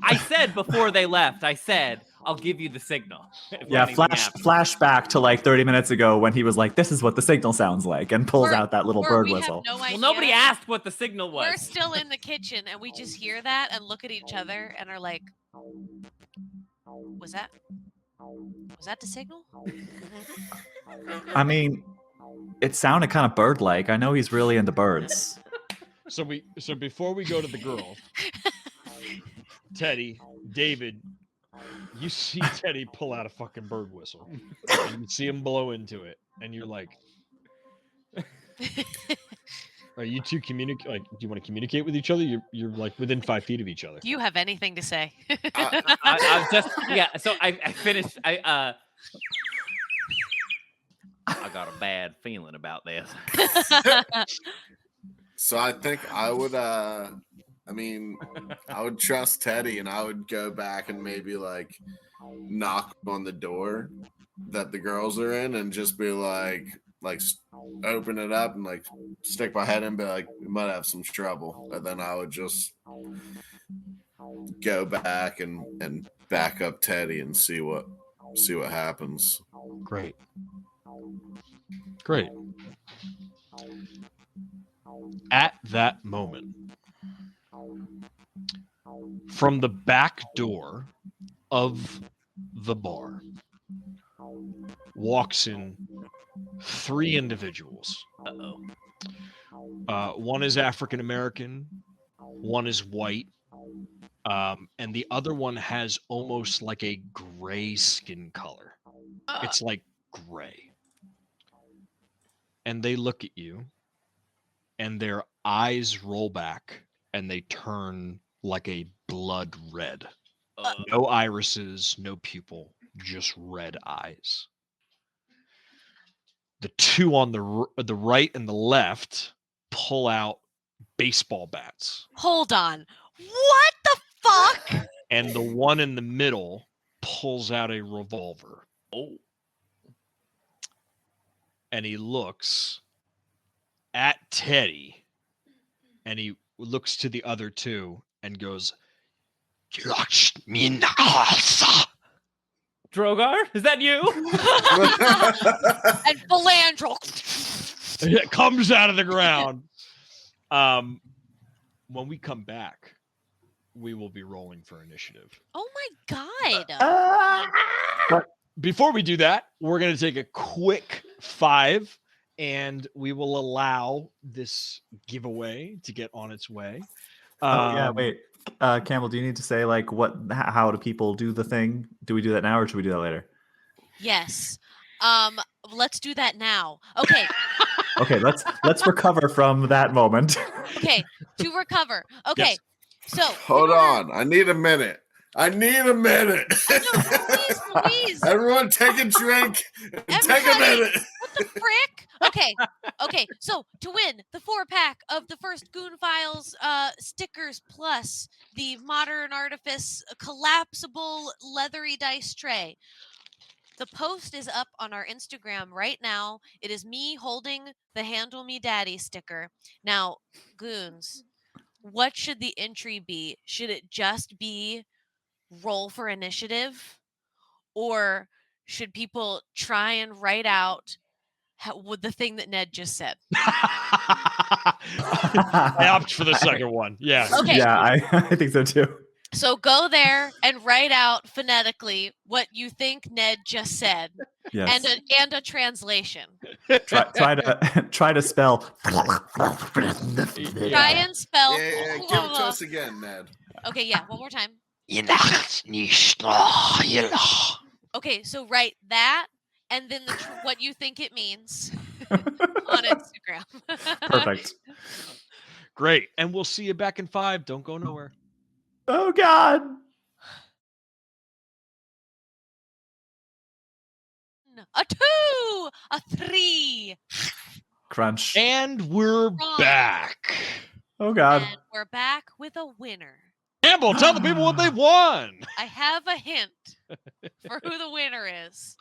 I said before they left, I said I'll give you the signal. Yeah, flash back to like 30 minutes ago when he was like, "This is what the signal sounds like," and pulls out that little bird we whistle. Have no idea. Well, nobody asked what the signal was. We're still in the kitchen and we just hear that and look at each other and are like, was that the signal? I mean, it sounded kind of bird-like. I know he's really into birds. So before we go to the girl, Teddy, David, you see Teddy pull out a fucking bird whistle, and you see him blow into it, and you're like, "Are you two communicate? Like, do you want to communicate with each other? You're like within 5 feet of each other." Do you have anything to say? I just So I finished. I got a bad feeling about this. So I think I would I would trust Teddy and I would go back and maybe like knock on the door that the girls are in and just be like, like open it up and like stick my head in, but like we might have some trouble. And then I would just go back and back up Teddy and see what happens. Great. At that moment, from the back door of the bar walks in 3 individuals. One is African American, one is white, and the other one has almost like a gray skin color. It's like gray. And they look at you, and their eyes roll back, and they turn like a blood red. No irises, no pupil, just red eyes. The 2 on the right and the left pull out baseball bats. Hold on. What the fuck? And the one in the middle pulls out a revolver. And he looks at Teddy, and he looks to the other 2 and goes, Drogar, is that you? And Philandro. It comes out of the ground. When we come back, we will be rolling for initiative. Oh my god. But before we do that, we're going to take a quick 5, and we will allow this giveaway to get on its way. Wait. Campbell, do you need to say like how do people do the thing? Do we do that now or should we do that later? Yes. Let's do that now. Okay. Okay, let's recover from that moment. Okay, to recover. Okay. Yes. So Hold on. I need a minute. Please. Everyone take a drink and take a minute. What the frick? Okay. So to win the 4-pack of the first Goon Files stickers plus the Modern Artifice collapsible leathery dice tray. The post is up on our Instagram right now. It is me holding the Handle Me Daddy sticker. Now, Goons, what should the entry be? Should it just be roll for initiative? Or should people try and write out the thing that Ned just said? I opt for the second one. Yeah. Okay. Yeah, I think so too. So go there and write out phonetically what you think Ned just said. Yes. And a translation. Try to spell. Try and spell. Yeah, give it to us again, Ned. Okay, yeah, one more time. Okay, so write that and then what you think it means on Instagram. Perfect. Great. And we'll see you back in 5. Don't go nowhere. Oh God. A 2, a 3. Crunch. And we're back. Oh God. And we're back with a winner. Campbell, tell the people what they won. I have a hint for who the winner is.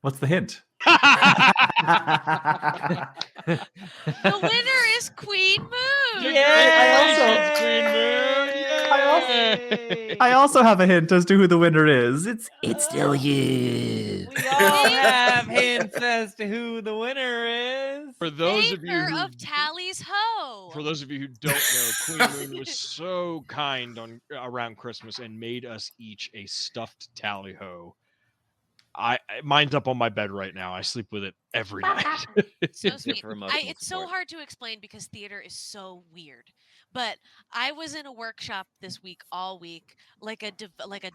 What's the hint? The winner is Queen Moon. Yay! Queen Moon. I also have a hint as to who the winner is. It's still you. We all have hints as to who the winner is. For those of you of Tally's Ho. For those of you who don't know, Queen Moon was so kind around Christmas and made us each a stuffed tally ho. Mine's up on my bed right now. I sleep with it every night. So sweet. It's so hard to explain because theater is so weird. But I was in a workshop this week, all week, like a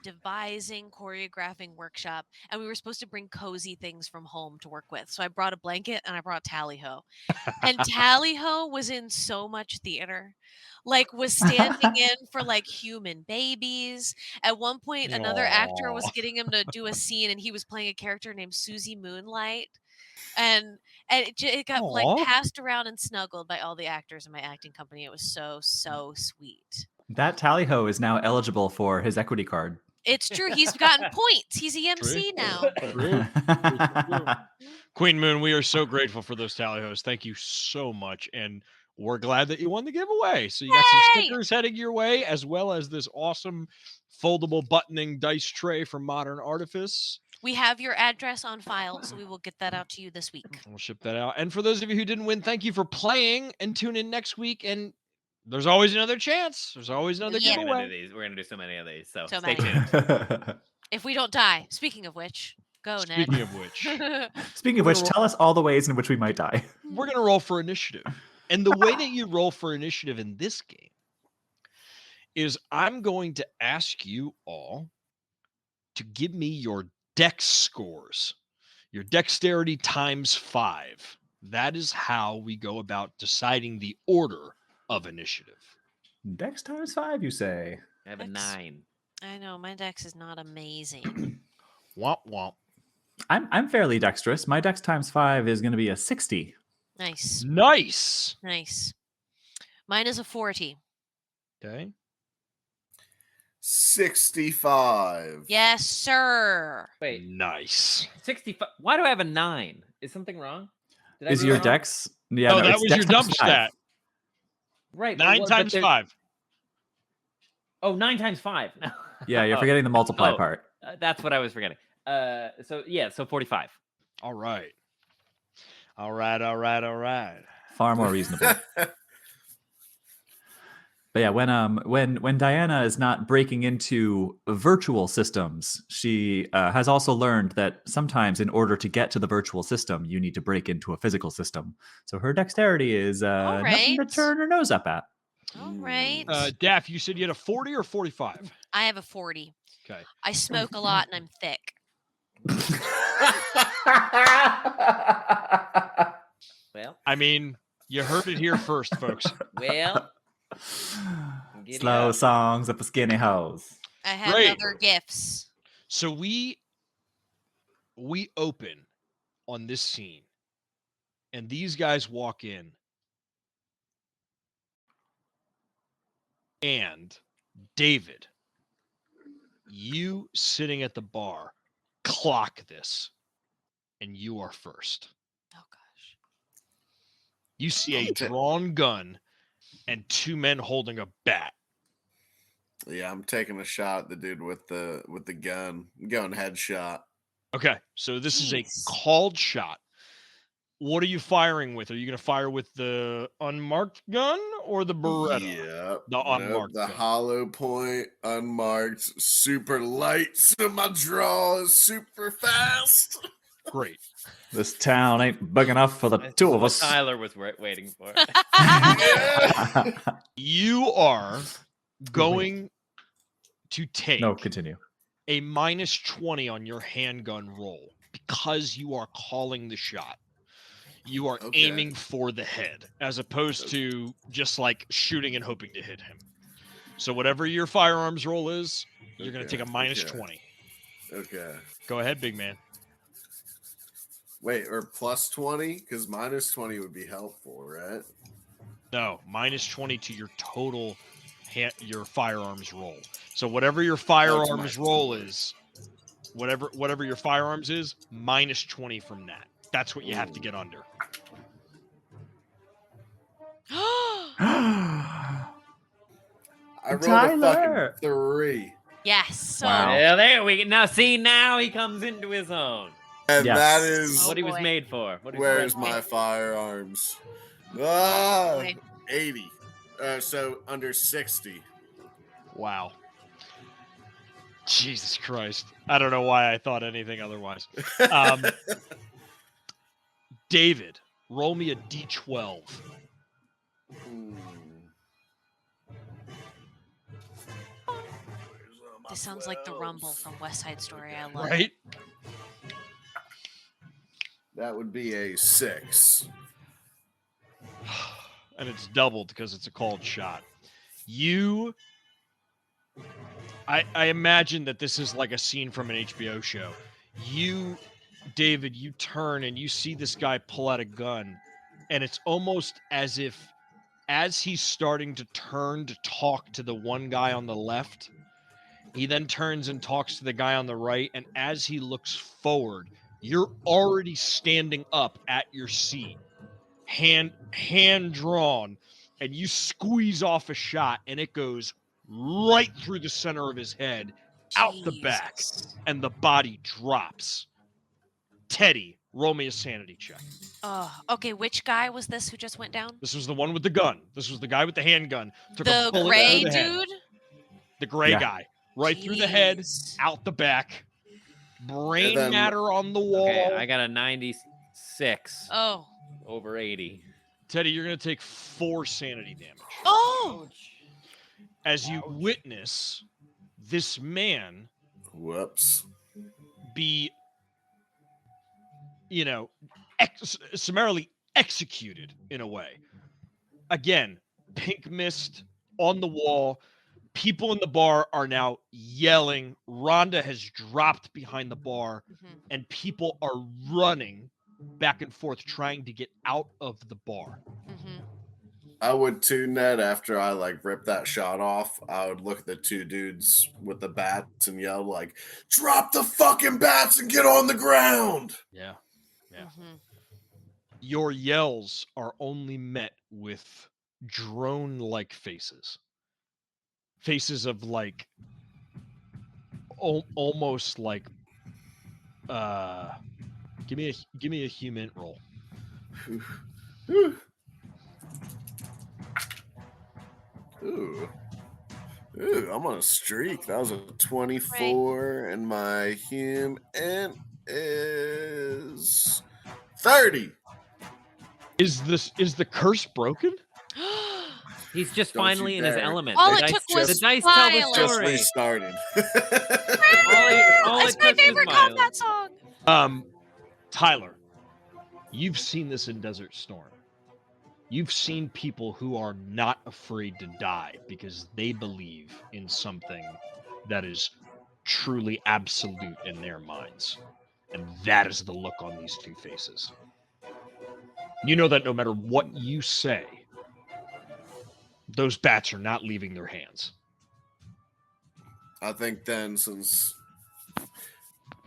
devising, choreographing workshop, and we were supposed to bring cozy things from home to work with. So I brought a blanket and I brought Tally Ho, and Tally Ho was in so much theater. Like was standing in for like human babies. At one point, another actor was getting him to do a scene, and he was playing a character named Susie Moonlight, and it got like passed around and snuggled by all the actors in my acting company. It was so sweet. That Tally Ho is now eligible for his equity card. It's true. He's gotten points. He's EMC now. True. Queen Moon, we are so grateful for those tally hoes. Thank you so much. And we're glad that you won the giveaway. So you got some stickers heading your way, as well as this awesome foldable buttoning dice tray from Modern Artifice. We have your address on file, so we will get that out to you this week. We'll ship that out. And for those of you who didn't win, thank you for playing, and tune in next week. And there's always another chance. There's always another giveaway. We're gonna do so many of these. So So stay many. tuned. If we don't die. Speaking of which, go, Ned. Speaking of which, Speaking of which, tell us all the ways in which we might die. we're going to roll for initiative. And the way that you roll for initiative in this game is I'm going to ask you all to give me your dex scores, your dexterity times 5. That is how we go about deciding the order of initiative. Dex times 5, you say? I have a 9. I know my dex is not amazing. Womp womp. I'm fairly dexterous. My dex times 5 is going to be a 60. Nice. Nice. Mine is a 40. Okay. 65. Yes, sir. Wait, Nice. 65. Why do I have a 9? Is something wrong? Did I Is do your that wrong? dex? Yeah, Oh, no, that it's was dex your times dump 5. stat. Right. 9 times 5. Oh, 9 times 5. Yeah, you're forgetting the multiply Oh. part. That's what I was forgetting. So 45. All right. All right. Far more reasonable. But yeah, when Diana is not breaking into virtual systems, she has also learned that sometimes in order to get to the virtual system, you need to break into a physical system. So her dexterity is nothing to right. turn her nose up at. All right. Daph, you said you had a 40 or 45? I have a 40. Okay. I smoke a lot and I'm thick. Well, I mean, you heard it here first, folks. well. Slow songs of a skinny hose. I have Great. other gifts. So we open on this scene, and these guys walk in, and David, you sitting at the bar, clock this, and you are first. Oh gosh. You see a drawn gun and 2 men holding a bat. Yeah, I'm taking a shot at the dude with the gun. I'm going headshot. Okay, so this is a Jeez. called shot. What are you firing with? Are you going to fire with the unmarked gun or the Beretta? Yeah, The unmarked the gun. hollow point, unmarked, super light. So my draw is super fast. Great. This town ain't big enough for the two of us. Tyler was waiting for. You are going to take No, continue. a -20 on your handgun roll because you are calling the shot. You are Okay. aiming for the head as opposed to just like shooting and hoping to hit him. So whatever your firearms roll is, you're going to take a -20. Okay. Go ahead, big man. Wait, or plus 20? Because -20 would be helpful, right? No, -20 to your total your firearms roll. So whatever your firearms roll is, whatever your firearms is, -20 from that. That's what you have to get under. I rolled Tyler. a fucking 3. Yes. So Wow. Yeah, there we go. Now he comes into his own. And Yes. that is Oh, What he was boy. made for. where's my firearms? Ah, Wait. 80. So under 60. Wow. Jesus Christ. I don't know why I thought anything otherwise. David, roll me a D12. this sounds like the Rumble from West Side Story. I love Right? it. That would be a 6. And it's doubled because it's a called shot. I imagine that this is like a scene from an HBO show. David, you turn and you see this guy pull out a gun, and it's almost as if as he's starting to turn to talk to the one guy on the left, He then turns and talks to the guy on the right, and as he looks forward, you're already standing up at your seat, hand drawn, and you squeeze off a shot, and it goes right through the center of his head, out the back, and the body drops. Teddy, roll me a sanity check. Okay, which guy was this who just went down? This was the one with the gun. This was the guy with the handgun. Took The a bullet gray through the head. dude? The gray guy. Right through the head, Jeez. out the back. Brain matter on the wall. Okay, I got a 96. Oh. Over 80. Teddy, you're going to take 4 sanity damage. Oh! As you witness this man be, summarily executed in a way. Again, pink mist on the wall. People in the bar are now yelling. Rhonda has dropped behind the bar, and people are running back and forth trying to get out of the bar. I would too, Ned. After I rip that shot off, I would look at the 2 dudes with the bats and yell "Drop the fucking bats and get on the ground!" Yeah. Your yells are only met with drone-like faces. Faces of almost like give me a human roll. Ooh, I'm on a streak. That was a 24, and my human is 30. Is the curse broken? He's just finally in his element. All the it dice, took was the dice tell the silence. story. Just restarted. That's my favorite combat song. Tyler, you've seen this in Desert Storm. You've seen people who are not afraid to die because they believe in something that is truly absolute in their minds. And that is the look on these 2 faces. You know that no matter what you say, those bats are not leaving their hands. I think then, since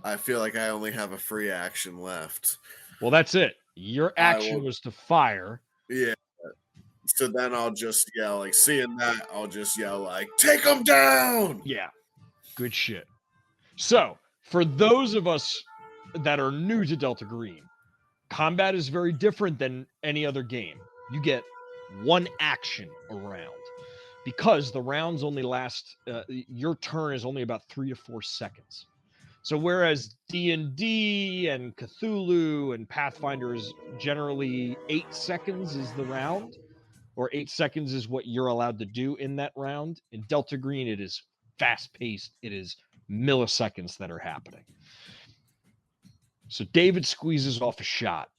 I feel like I only have a free action left. Well, that's it. Your action was to fire. Yeah. So then I'll just yell, seeing that, I'll just yell, "Take them down!" Yeah. Good shit. So, for those of us that are new to Delta Green, combat is very different than any other game. You get 1 action a round because the rounds only last, your turn is only about 3 to 4 seconds. So whereas D&D and Cthulhu and Pathfinder is generally 8 seconds is the round, or 8 seconds is what you're allowed to do in that round, in Delta Green it is fast-paced. It is milliseconds that are happening. So David squeezes off a shot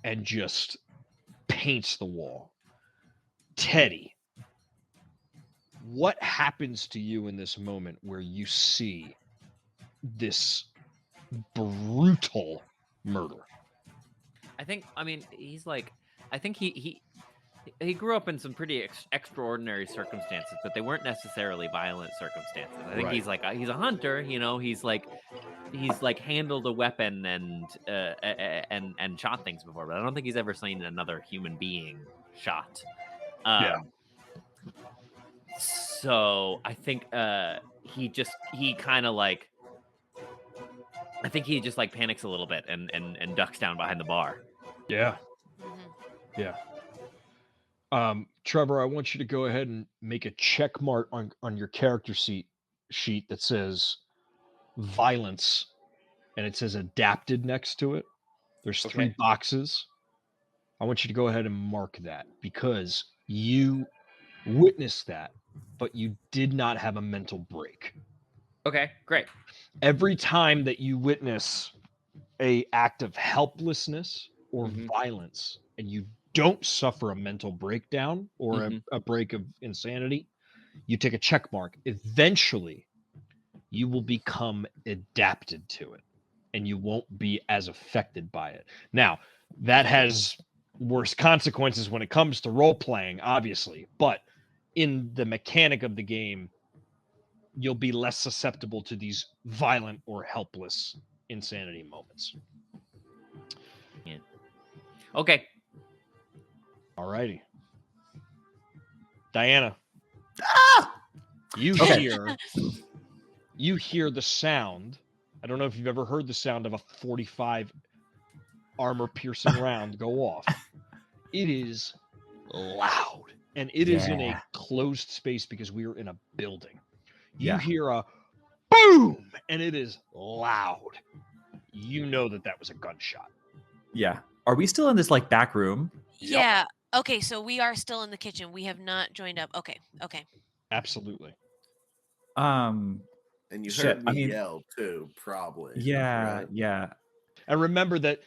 and just paints the wall. Teddy, what happens to you in this moment where you see this brutal murder? I think he grew up in some pretty extraordinary circumstances, but they weren't necessarily violent circumstances. I think he's a hunter, he's handled a weapon and shot things before, but I don't think he's ever seen another human being shot. So I think he just panics a little bit and ducks down behind the bar. Yeah. Trevor, I want you to go ahead and make a check mark on your character sheet that says violence, and it says adapted next to it. There's 3 boxes. I want you to go ahead and mark that because you witnessed that, but you did not have a mental break. Okay, great. Every time that you witness a act of helplessness or violence, and you don't suffer a mental breakdown or a break of insanity, you take a check mark. Eventually, you will become adapted to it, and you won't be as affected by it. Now, that has worse consequences when it comes to role playing, obviously, but in the mechanic of the game, you'll be less susceptible to these violent or helpless insanity moments. Yeah. Okay. All righty. Diana. You hear the sound. I don't know if you've ever heard the sound of a 45 armor piercing round go off. It is loud, and it is in a closed space because we are in a building. You hear a boom, and it is loud. You know that was a gunshot. Yeah. Are we still in this like back room? Yeah. Okay, so we are still in the kitchen. We have not joined up. Okay. Absolutely. And you heard me yell too, probably. Yeah, right? yeah. And remember that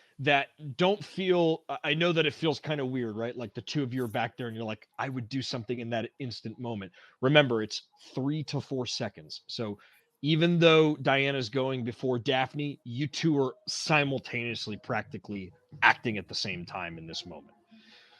don't feel, I know that it feels kind of weird, right? Like the two of you are back there and you're like, I would do something in that instant moment. Remember, it's 3 to 4 seconds. So even though Diana's going before Daphne, you two are simultaneously practically acting at the same time in this moment.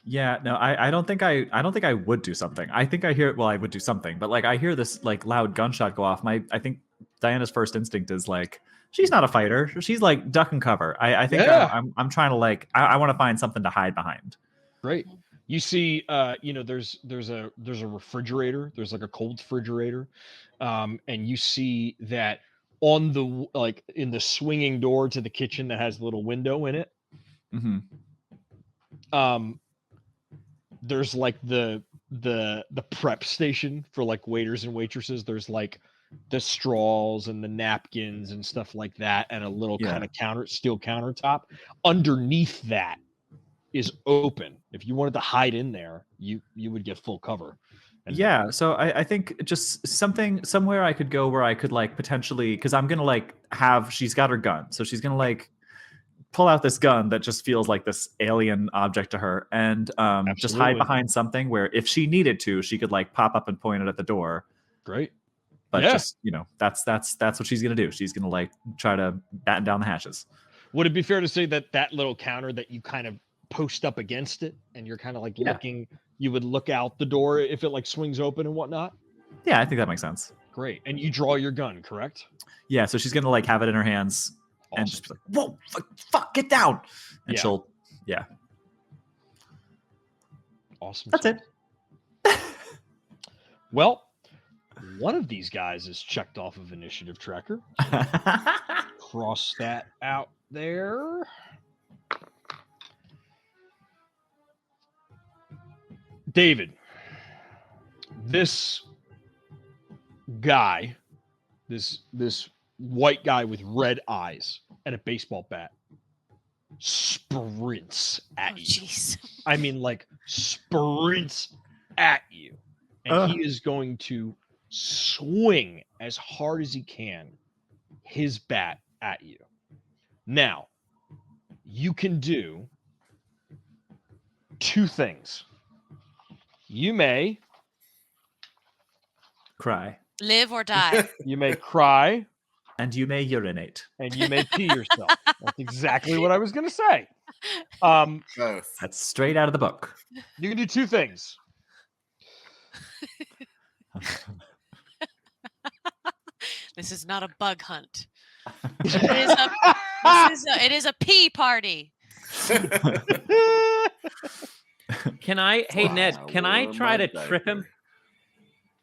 Yeah, no, I don't think I would do something. I think I hear, well, I would do something, but like I hear this like loud gunshot go off. I think Diana's first instinct is like, she's not a fighter. She's like duck and cover. I think I'm trying to like, I want to find something to hide behind. Great. You see, there's a refrigerator. There's like a cold refrigerator, and you see that on the like in the swinging door to the kitchen that has a little window in it. Mm-hmm. There's like the prep station for like waiters and waitresses. There's like the straws and the napkins and stuff like that, and a little kind of steel countertop. Underneath that is open. If you wanted to hide in there, you would get full cover. And so I think just somewhere I could go where I could like potentially, because I'm gonna like she's got her gun, so she's gonna like pull out this gun that just feels like this alien object to her, and just hide behind something where if she needed to, she could like pop up and point it at the door. Great. But just, that's what she's gonna do. She's gonna like try to batten down the hatches. Would it be fair to say that little counter that you kind of post up against it and you're kind of like looking, you would look out the door if it like swings open and whatnot? Yeah, I think that makes sense. Great. And you draw your gun, correct? Yeah, so she's gonna like have it in her hands. Awesome. And just be like, whoa, fuck, get down. And she'll, Awesome. That's it. Well, one of these guys is checked off of initiative tracker. Cross that out there. David, this guy, this white guy with red eyes and a baseball bat sprints at you. Jeez. I mean, like sprints at you. And he is going to swing as hard as he can his bat at you. Now, you can do 2 things. You may cry. Live or die. You may cry. And you may urinate. And you may pee yourself. That's exactly what I was going to say. That's straight out of the book. You can do 2 things. This is not a bug hunt. It is a pee party. Ned, can I try to trip him?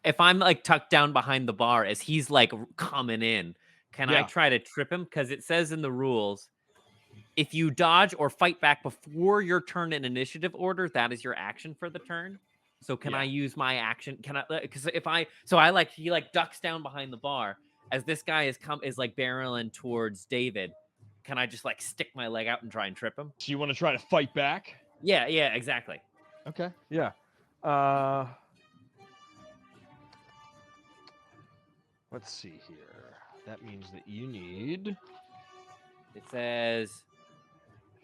If I'm like tucked down behind the bar as he's like coming in, can I try to trip him? Because it says in the rules, if you dodge or fight back before your turn in initiative order, that is your action for the turn. So can I use my action? Can I? Because he ducks down behind the bar as this guy is like barreling towards David. Can I just like stick my leg out and try and trip him? So you want to try to fight back? Yeah, exactly. Okay. Yeah. Let's see here. That means that you need. It says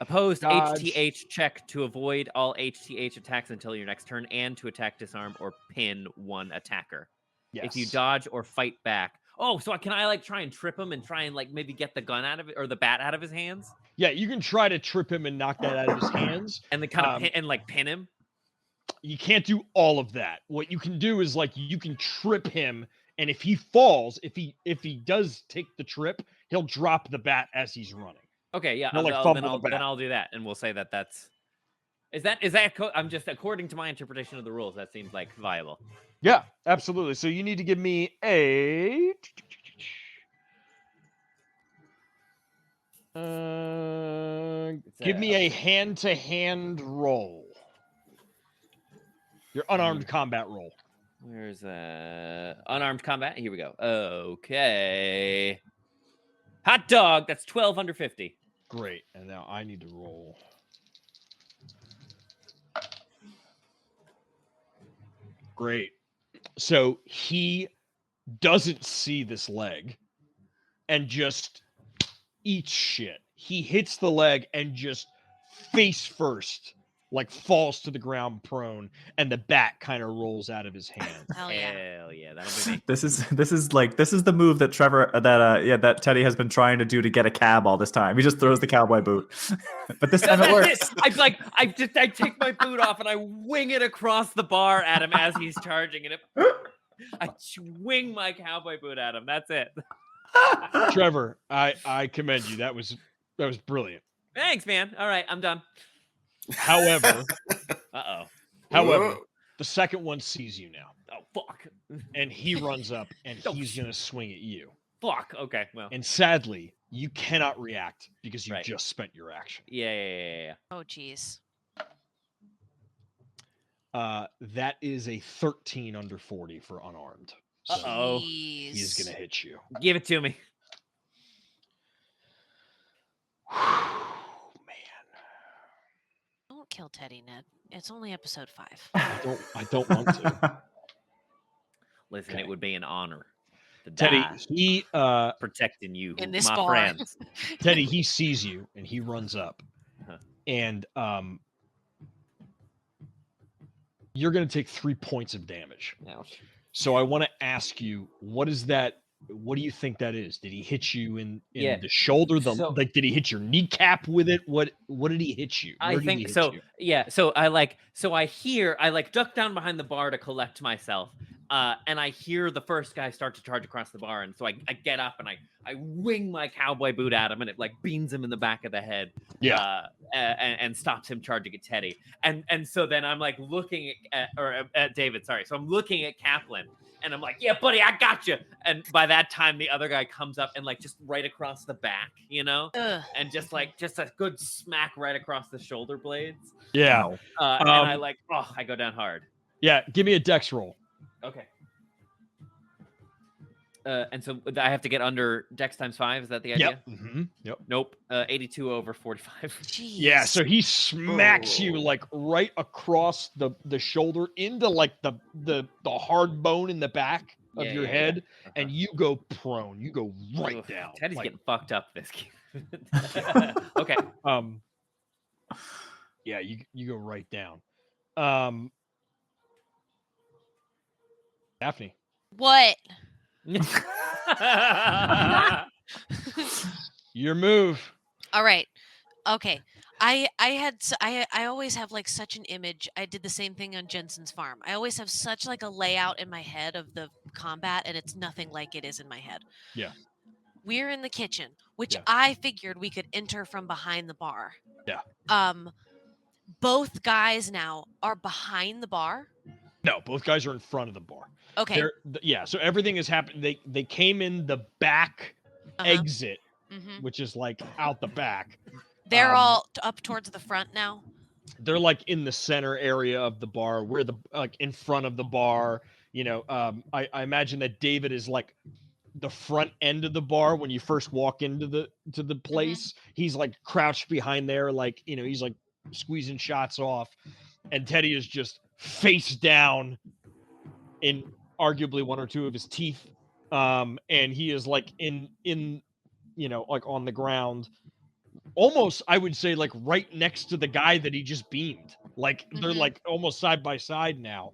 opposed Dodge. HTH check to avoid all HTH attacks until your next turn and to attack, disarm, or pin one attacker. Yes. If you dodge or fight back. Oh, so can I like try and trip him and try and like maybe get the gun out of it or the bat out of his hands? Yeah, you can try to trip him and knock that out of his hands. And then kind of pin him. You can't do all of that. What you can do is like you can trip him And if he falls, if he does take the trip, he'll drop the bat as he's running. Okay, yeah. He'll, like, Then fumble the bat. I'll do that, and we'll say that's. Is that? I'm just according to my interpretation of the rules. That seems like viable. Yeah, absolutely. So you need to give me a. Give me a hand-to-hand roll. Your unarmed combat roll. Where's unarmed combat? Here we go. Okay. Hot dog. That's 12 under 50. Great. And now I need to roll. Great. So he doesn't see this leg and just eats shit. He hits the leg and just face first, like falls to the ground prone, and the bat kind of rolls out of his hand. Hell yeah, that'll be me. This is the move that Trevor that Teddy has been trying to do to get a cab all this time. He just throws the cowboy boot, but this time it works. I take my boot off and I wing it across the bar at him as he's charging, and I swing my cowboy boot at him. That's it. Trevor, I commend you. That was brilliant. Thanks, man. All right, I'm done. However, Whoa. the second one sees you now. Oh, fuck. And he runs up and he's going to swing at you. Fuck. Okay, well. And sadly, you cannot react because you Right. just spent your action. Yeah. Oh, jeez. That is a 13 under 40 for unarmed. So Uh-oh. he's going to hit you. Give it to me. Don't kill Teddy, Ned. It's only episode 5. I don't want to. Listen, Okay. it would be an honor to Teddy, die he protecting you, In this my bar. friends. Teddy, he sees you and he runs up. Huh. And you're going to take 3 points of damage. Ouch. So I want to ask you, what is that? What do you think that is? Did he hit you in Yeah. the shoulder? So- Did he hit your kneecap with it? What did he hit you? I Where did he think hit so. you? Yeah. So I duck down behind the bar to collect myself. And I hear the first guy start to charge across the bar. And so I get up and I wing my cowboy boot at him and it like beans him in the back of the head. Yeah. And stops him charging at Teddy. And so then I'm like looking at David. Sorry. So I'm looking at Kaplan. And I'm like, yeah, buddy, I got you. And by that time, the other guy comes up and like just right across the back, you know, Ugh. and just a good smack right across the shoulder blades. Yeah. And I go down hard. Yeah. Give me a dex roll. Okay. And so I have to get under Dex times 5. Is that the idea? Yep. Mm-hmm. Yep. Nope. 82 over 45. Jeez. Yeah. So he smacks you like right across the shoulder into like the hard bone in the back of your head, and you go prone. You go right Ugh, down. Teddy's like, getting fucked up this game. Okay. Yeah, you go right down. Daphne. What? Your move. All right. Okay. I always have like such an image. I did the same thing on Jensen's farm. I always have such like a layout in my head of the combat, and it's nothing like it is in my head. Yeah. We're in the kitchen, which Yeah. I figured we could enter from behind the bar. Yeah. Both guys now are behind the bar. No, both guys are in front of the bar. Okay. Yeah, so everything has happened. They came in the back exit, Mhm. which is like out the back. They're all up towards the front now. They're like in the center area of the bar, where the like in front of the bar. You know, I imagine that David is like the front end of the bar when you first walk into the place. He's like crouched behind there, like, you know, he's like squeezing shots off, and Teddy is just face down in arguably one or two of his teeth, and he is like in you know, like on the ground, almost, I would say, like right next to the guy that he just beamed. Like they're like almost side by side now.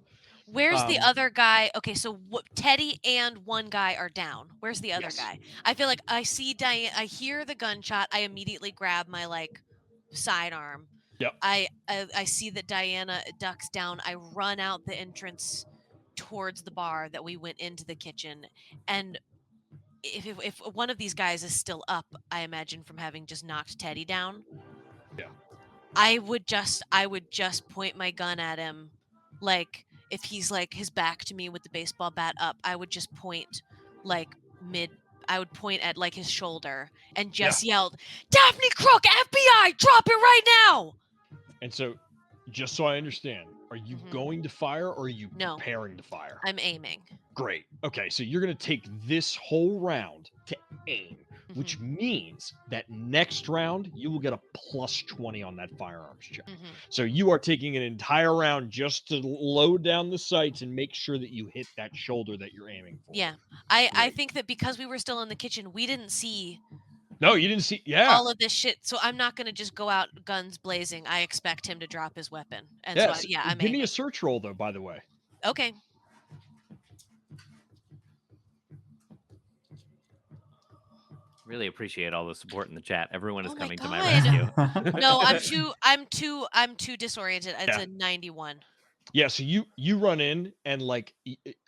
Where's the other guy? Okay, so Teddy and one guy are down. Where's the other Yes. guy? I feel like I see Diane. I hear the gunshot. I immediately grab my like sidearm. Yep. I see that Diana ducks down. I run out the entrance towards the bar that we went into the kitchen, and if one of these guys is still up, I imagine from having just knocked Teddy down. Yeah. I would just point my gun at him, like if he's like his back to me with the baseball bat up, I would just point like I would point at like his shoulder and just yell, "Daphne, Crook, FBI, drop it right now!" And so, just so I understand, are you going to fire or are you preparing to fire? I'm aiming. Great. Okay, so you're going to take this whole round to aim, which means that next round you will get a +20 on that firearms check. So you are taking an entire round just to load down the sights and make sure that you hit that shoulder that you're aiming for. Yeah. I think that because we were still in the kitchen, we didn't see No, you didn't see. Yeah. all of this shit. So I'm not going to just go out guns blazing. I expect him to drop his weapon. And yes. so I'm Give me aiming. a search roll, though, by the way. Okay. Really appreciate all the support in the chat. Everyone is coming to my God. rescue. No, I'm too disoriented. It's a 91. Yeah, so you run in and like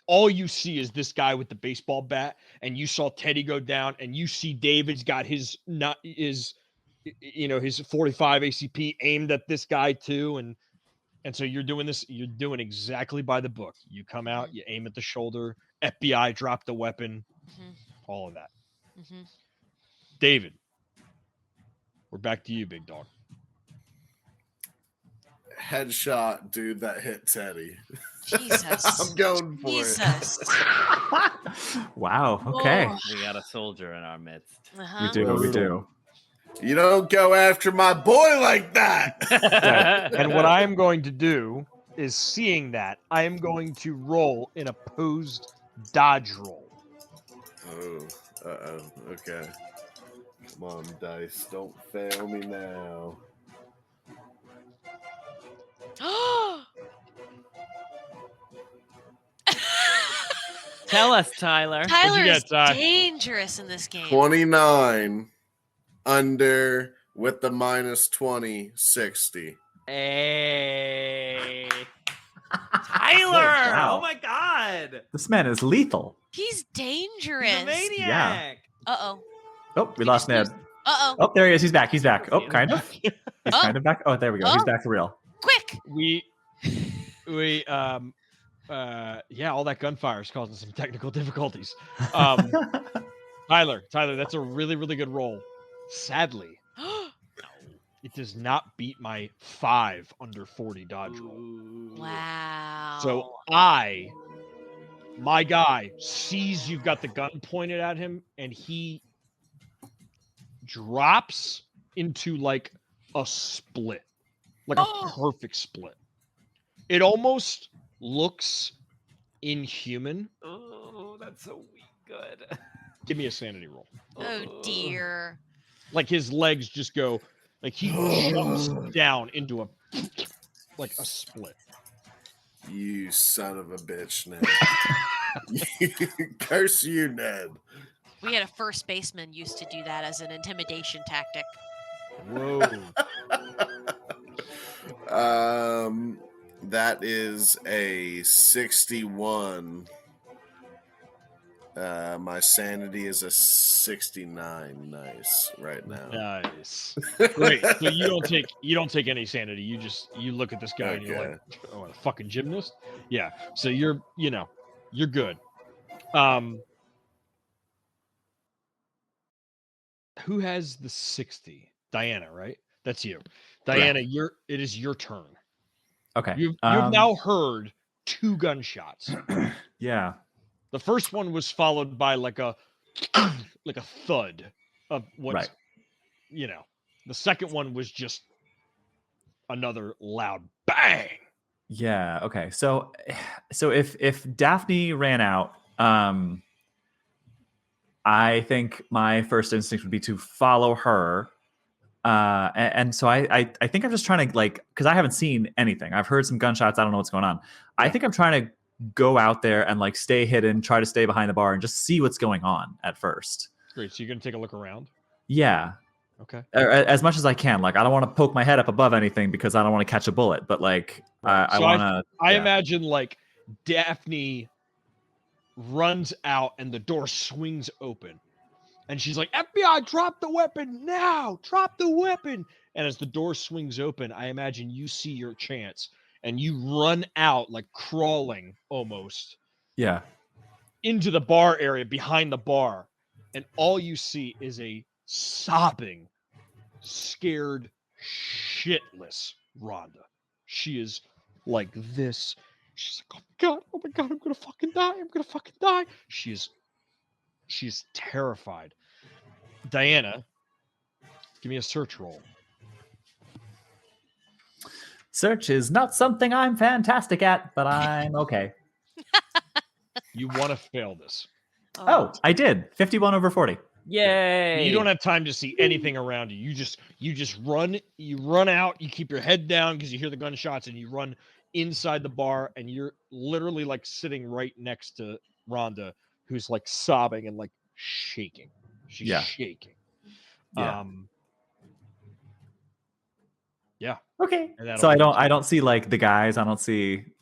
all you see is this guy with the baseball bat, and you saw Teddy go down, and you see David's got his 45 ACP aimed at this guy too, and so you're doing exactly by the book. You come out, you aim at the shoulder, FBI drop the weapon, all of that. David, we're back to you, big dog. Headshot, dude, that hit Teddy. Jesus. I'm going for it. Wow. Okay. Whoa. We got a soldier in our midst. We do. You don't go after my boy like that. Right. And what I'm going to do is, seeing that, I am going to roll an opposed dodge roll. Oh, okay. Come on, dice. Don't fail me now. Tell us, Tyler. Tyler is dangerous in this game. 29 under with the -20, 60. Hey. Tyler! Wow. Oh my God! This man is lethal. He's dangerous. He's a maniac. Uh-oh. Oh, we lost Ned. Uh-oh. Oh, there he is. He's back. Oh, kind of. He's kind of back. Oh, there we go. He's back for real. Quick! All that gunfire is causing some technical difficulties. Tyler, that's a really, really good roll. Sadly, it does not beat my 5 under 40 dodge roll. Wow. So my guy sees you've got the gun pointed at him, and he drops into like a split, like a perfect split. It almost looks inhuman. Oh, that's so good. Give me a sanity roll. Oh dear. Like his legs just go, like he jumps down into a split. You son of a bitch, Ned. Curse you, Ned. We had a first baseman used to do that as an intimidation tactic. Whoa. That is a 61. My sanity is a 69. Nice right now. Nice. Great. So you don't take any sanity. You look at this guy and you're like, oh, a fucking gymnast? Yeah. So you're good. Who has the 60? Diana, right? That's you. Diana, it is your turn. Okay. You've now heard 2 gunshots. Yeah. The first one was followed by like a thud of what's the second one was just another loud bang. Yeah. Okay. So if Daphne ran out, I think my first instinct would be to follow her. And so I think I'm just trying to because I haven't seen anything. I've heard some gunshots. I don't know what's going on. I think I'm trying to go out there and stay hidden, try to stay behind the bar and just see what's going on at first. Great. So you're going to take a look around? Yeah. Okay. As much as I can. I don't want to poke my head up above anything because I don't want to catch a bullet, but I want to. I imagine Daphne runs out and the door swings open. And she's like, FBI, drop the weapon now. Drop the weapon. And as the door swings open, I imagine you see your chance and you run out like crawling almost. Yeah. Into the bar area behind the bar. And all you see is a sobbing, scared, shitless Rhonda. She is like this. She's like, oh my God, I'm going to fucking die. I'm going to fucking die. She's terrified. Diana, give me a search roll. Search is not something I'm fantastic at, but I'm okay. You want to fail this. Oh, I did. 51 over 40. Yay! You don't have time to see anything around you. You just run. You run out. You keep your head down because you hear the gunshots, and you run inside the bar, and you're literally like sitting right next to Rhonda, who's like sobbing and like shaking. She's shaking. Yeah. Yeah. Okay. So I don't see like the guys. I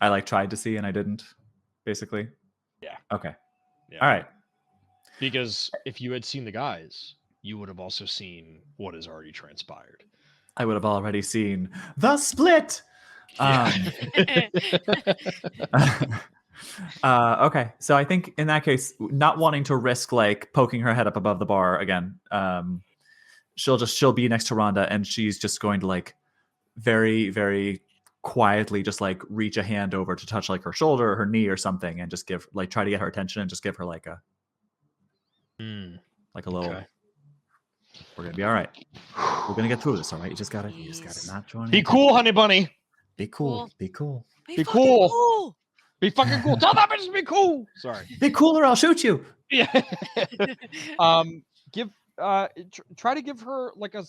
like tried to see and I didn't, basically. Yeah. Okay. Yeah. All right. Because if you had seen the guys, you would have also seen what has already transpired. I would have already seen the split. Okay. So I think in that case, not wanting to risk like poking her head up above the bar again, she'll be next to Rhonda and she's just going to like very, very quietly just like reach a hand over to touch like her shoulder or her knee or something and just try to get her attention and just give her like a little, we're going to be all right. We're going to get through this. All right. You just got to not join. Be cool, honey bunny. Be cool. Be cool. Be cool. Be fucking cool. Tell that bitch to be cool. Sorry. Be cool or I'll shoot you. Yeah. Try to give her like a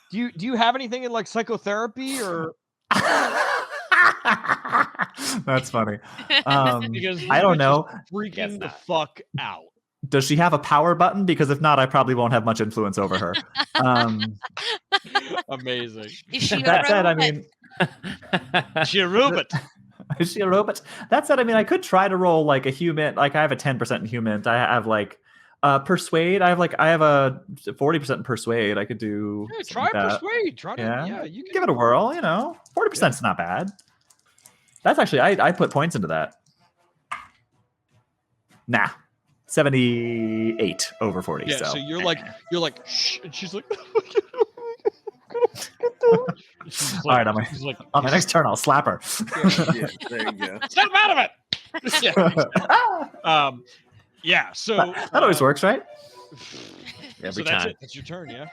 do you have anything in like psychotherapy or That's funny. Because I don't know. Freaking the fuck out. Does she have a power button? Because if not, I probably won't have much influence over her. Amazing. Is she that said, I mean, is she a robot? Is she a robot? That said, I mean, I could try to roll like a human. Like I have a 10% in human. I have like persuade. I have a 40% in persuade. I could do. Yeah, try persuade. Try to you can give it a whirl. 40% is not bad. That's actually I put points into that. Nah. 78 over 40. Yeah, so you're like, shh, and she's like, all right, on my next turn, I'll slap her. Yeah, there you go. Snap out of it. Yeah. So that always works, right? Every that's time. it. That's your turn, yeah.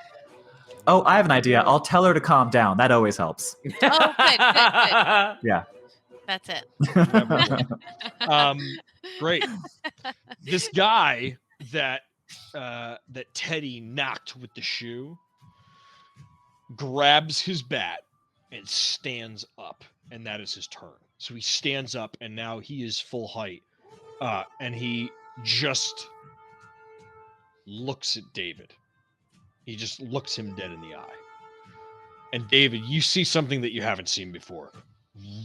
Oh, I have an idea. I'll tell her to calm down. That always helps. Oh, good. Yeah. That's it. Great. This guy that Teddy knocked with the shoe grabs his bat and stands up, and that is his turn. So he stands up, and now he is full height, and he just looks at David. He just looks him dead in the eye. And David, you see something that you haven't seen before.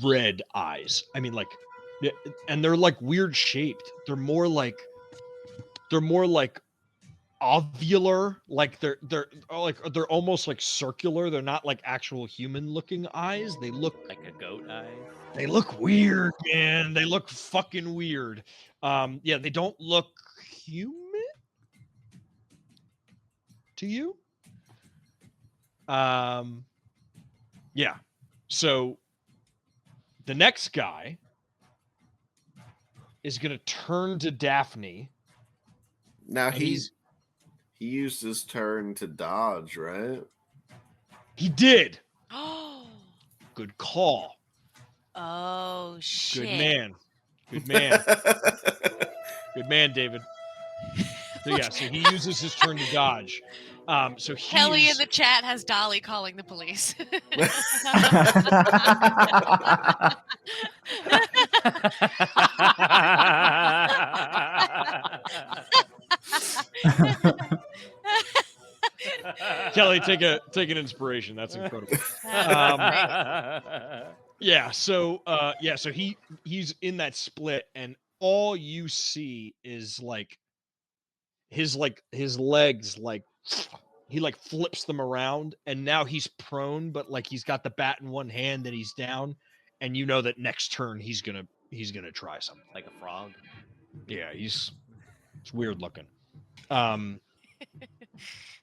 Red eyes. I mean, like, and they're like weird shaped. They're more like ovular. Like they're almost like circular. They're not like actual human looking eyes. They look like a goat eye. They look weird, man. They look fucking weird. Yeah, they don't look human to you. Yeah. So the next guy is going to turn to Daphne. Now he used his turn to dodge, right? He did. Oh. Good call. Oh shit. Good man. Good man. Good man, David. So yeah, so he uses his turn to dodge. So Kelly in the chat has Dolly calling the police. Kelly, take an inspiration. That's incredible. Yeah. So so he's in that split, and all you see is like his legs he like flips them around, and now he's prone, but like he's got the bat in one hand and he's down, and you know that next turn he's gonna try something. Like a frog. Yeah, it's weird looking.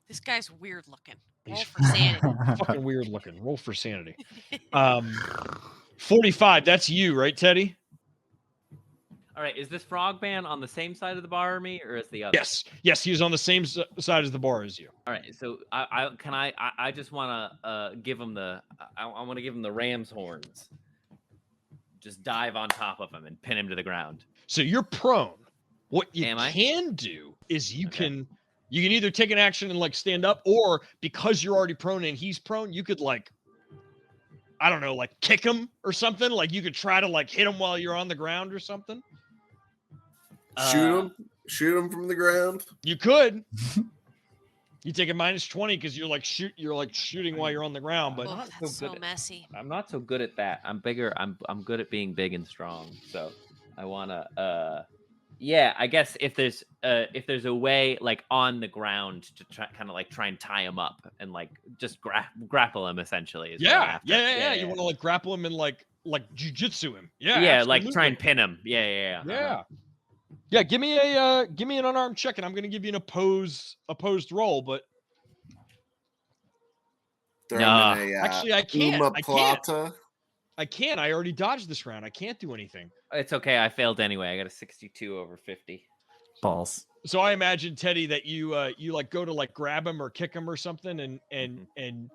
This guy's weird looking. Roll He's for sanity. fucking weird looking. Roll for sanity. 45. That's you, right, Teddy? All right. Is this frog man on the same side of the bar as me, or is the other? Yes, he's on the same side as the bar as you. All right. So I just want to give him the I want to give him the ram's horns. Just dive on top of him and pin him to the ground. So you're prone. What you can do is you can either take an action and like stand up, or because you're already prone and he's prone, you could like, I don't know, like kick him or something. Like you could try to like hit him while you're on the ground or something. Shoot him from the ground. You could. You take a -20 because you're like shooting while you're on the ground, but that's so messy. I'm not so good at that. I'm bigger. I'm good at being big and strong. So I wanna I guess if there's a way like on the ground to try and tie him up and like just grapple him essentially. Yeah. You want to like grapple him and like jujitsu him. Yeah. Yeah, absolutely. like try and pin him. Yeah. Yeah, give me an unarmed check, and I'm gonna give you an opposed roll, but actually I can't. I can't. I already dodged this round. I can't do anything. It's okay. I failed anyway. I got a 62 over 50. Balls. So I imagine, Teddy, that you like go to like grab him or kick him or something, and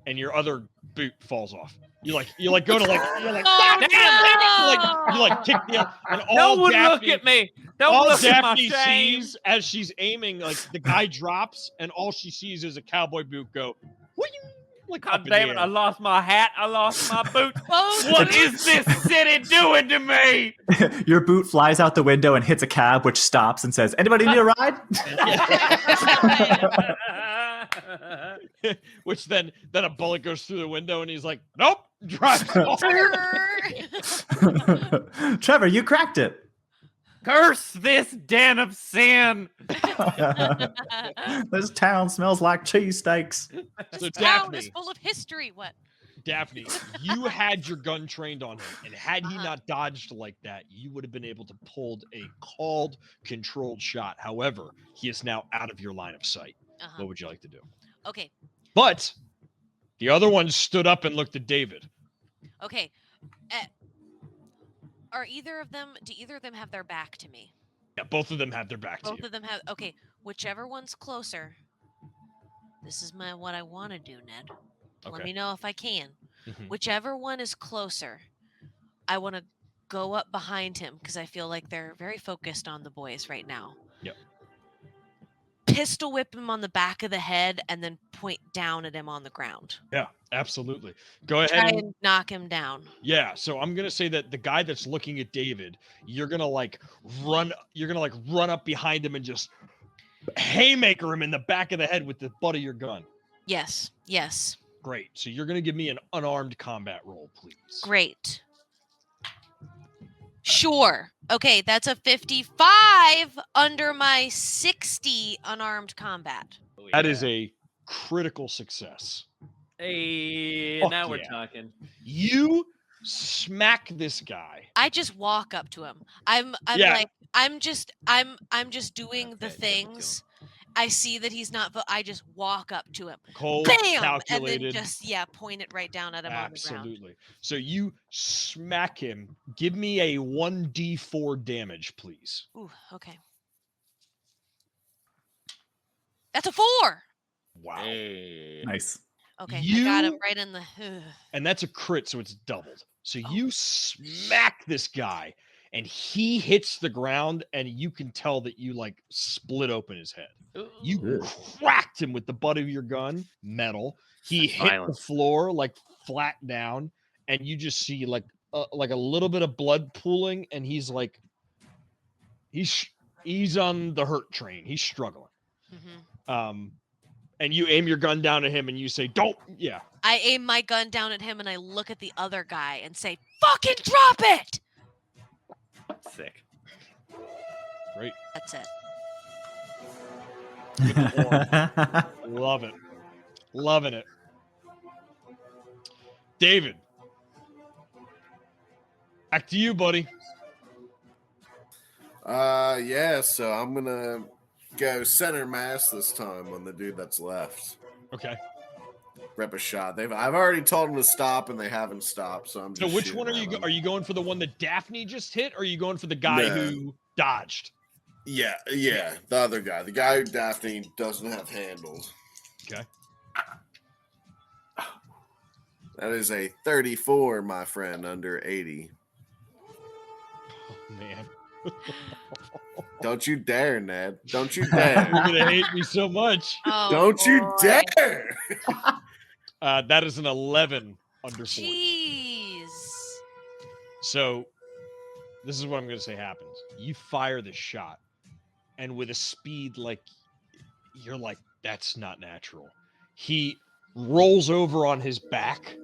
your other boot falls off. You go to like damn, you like kick the and all no one Daphne, look at me. Don't all look at my Daphne shame. sees as she's aiming, like the guy drops, and all she sees is a cowboy boot go. What you like? God damn it! I lost my hat. I lost my boot. Oh, What is this city doing to me? Your boot flies out the window and hits a cab, which stops and says, "Anybody need a ride?" Which then a bullet goes through the window, and he's like, "Nope." Drives off. Trevor, you cracked it. Curse this den of sin. This town smells like cheesesteaks. This town is full of history. What? Daphne, you had your gun trained on him, and had he not dodged like that, you would have been able to pull a called, controlled shot. However, he is now out of your line of sight. What would you like to do? Okay. But the other one stood up and looked at David. Okay. Do either of them have their back to me? Yeah, both of them have their back to you. Both of them have. Okay, whichever one's closer. This is what I want to do, Ned. Okay. Let me know if I can. Whichever one is closer, I want to go up behind him because I feel like they're very focused on the boys right now. Yep. Pistol whip him on the back of the head and then point down at him on the ground. Yeah, absolutely. Go ahead and knock him down. Yeah, so I'm gonna say that the guy that's looking at David, you're gonna run up behind him and just haymaker him in the back of the head with the butt of your gun. Yes. Great. So you're gonna give me an unarmed combat roll, please. Great. Sure. Okay, that's a 55 under my 60 unarmed combat. That is a critical success. Hey, Fuck now we're yeah. talking. You smack this guy. I just walk up to him. I'm just doing the things. I see that he's not. I just walk up to him. Cold, bam, calculated. and then just point it right down at him on the ground. Absolutely. So you smack him. Give me a 1d4 damage, please. Ooh, okay. That's a 4. Wow. Hey. Nice. Okay, I got him right in the. And that's a crit, so it's doubled. So you smack this guy, and he hits the ground, and you can tell that you split open his head. You cracked him with the butt of your gun, metal. He hit the floor flat down, and you just see like a little bit of blood pooling, and he's he's on the hurt train. He's struggling. and you aim your gun down at him and you say, "Don't." Yeah. I aim my gun down at him and I look at the other guy and say, "Fucking drop it!" Sick. Great. That's it. With the horn. Love it. Loving it. David. Back to you, buddy. Yeah, so I'm gonna go center mass this time on the dude that's left. Okay. Rep a shot. I've already told them to stop and they haven't stopped, so I'm just So which one are you are you going for the one that Daphne just hit, or are you going for the guy who dodged? Yeah, the other guy. The guy who Daphne doesn't have handles. Okay. That is a 34, my friend, under 80. Oh, man. Don't you dare, Ned. Don't you dare. You're going to hate me so much. Oh, Don't you dare. That is an 11 under 40. Jeez. So this is what I'm going to say happens. You fire the shot, and with a speed like, you're like, that's not natural. He rolls over on his back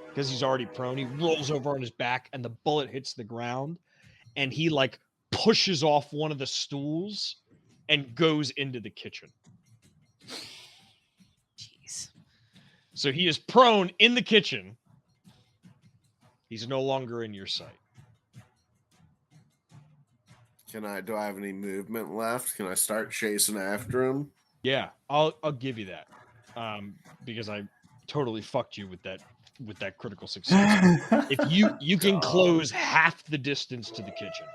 because he's already prone. He rolls over on his back, and the bullet hits the ground, and he like pushes off one of the stools and goes into the kitchen. Jeez. So he is prone in the kitchen. He's no longer in your sight. Do I have any movement left? Can I start chasing after him? Yeah, I'll give you that. Because I totally fucked you with that critical success. If you can close half the distance to the kitchen.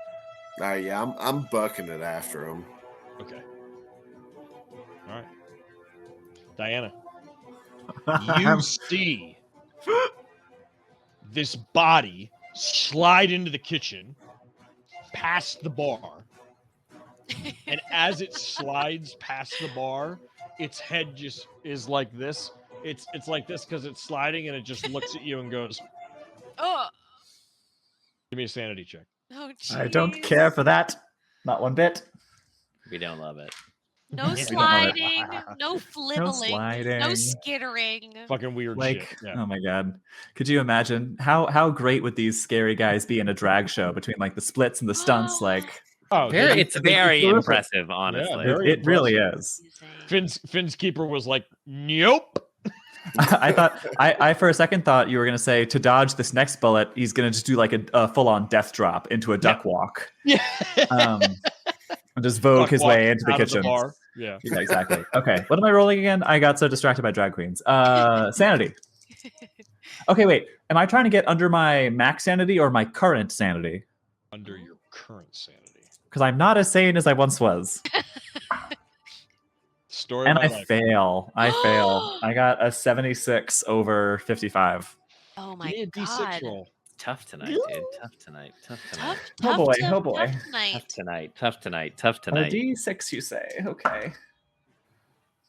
Yeah, I'm bucking it after him. Okay. All right. Diana, you see this body slide into the kitchen past the bar. And as it slides past the bar, its head just is like this. It's like this because it's sliding, and it just looks at you and goes, Oh. give me a sanity check. Oh, jeez. I don't care for that. Not one bit. We don't love it. No Yeah. sliding, no flibbling, No sliding. no skittering. Fucking weird Like, shit. Yeah. oh my god. Could you imagine how great would these scary guys be in a drag show between like the splits and the stunts? Like, Oh, It's very terrific. impressive, honestly. very it really is. Finn's keeper was like, nope. I thought I for a second thought you were gonna say to dodge this next bullet, he's gonna just do like a full-on death drop into a duck walk. Yeah. And just vogue his way into the out of kitchen. bar. Yeah. Yeah, exactly. Okay, what am I rolling again? I got so distracted by drag queens. Sanity. Okay, wait. Am I trying to get under my max sanity or my current sanity? Under your current sanity. Because I'm not as sane as I once was. Story And of my I life. fail. I got a 76 over 55. Oh my Give me a D6 god. roll. Tough tonight, dude. Tough tonight. Tough tonight. Tough, Oh boy, tough, oh boy. tough night. Tough tonight. Tough tonight. Tough A tonight. D6, you say? Okay.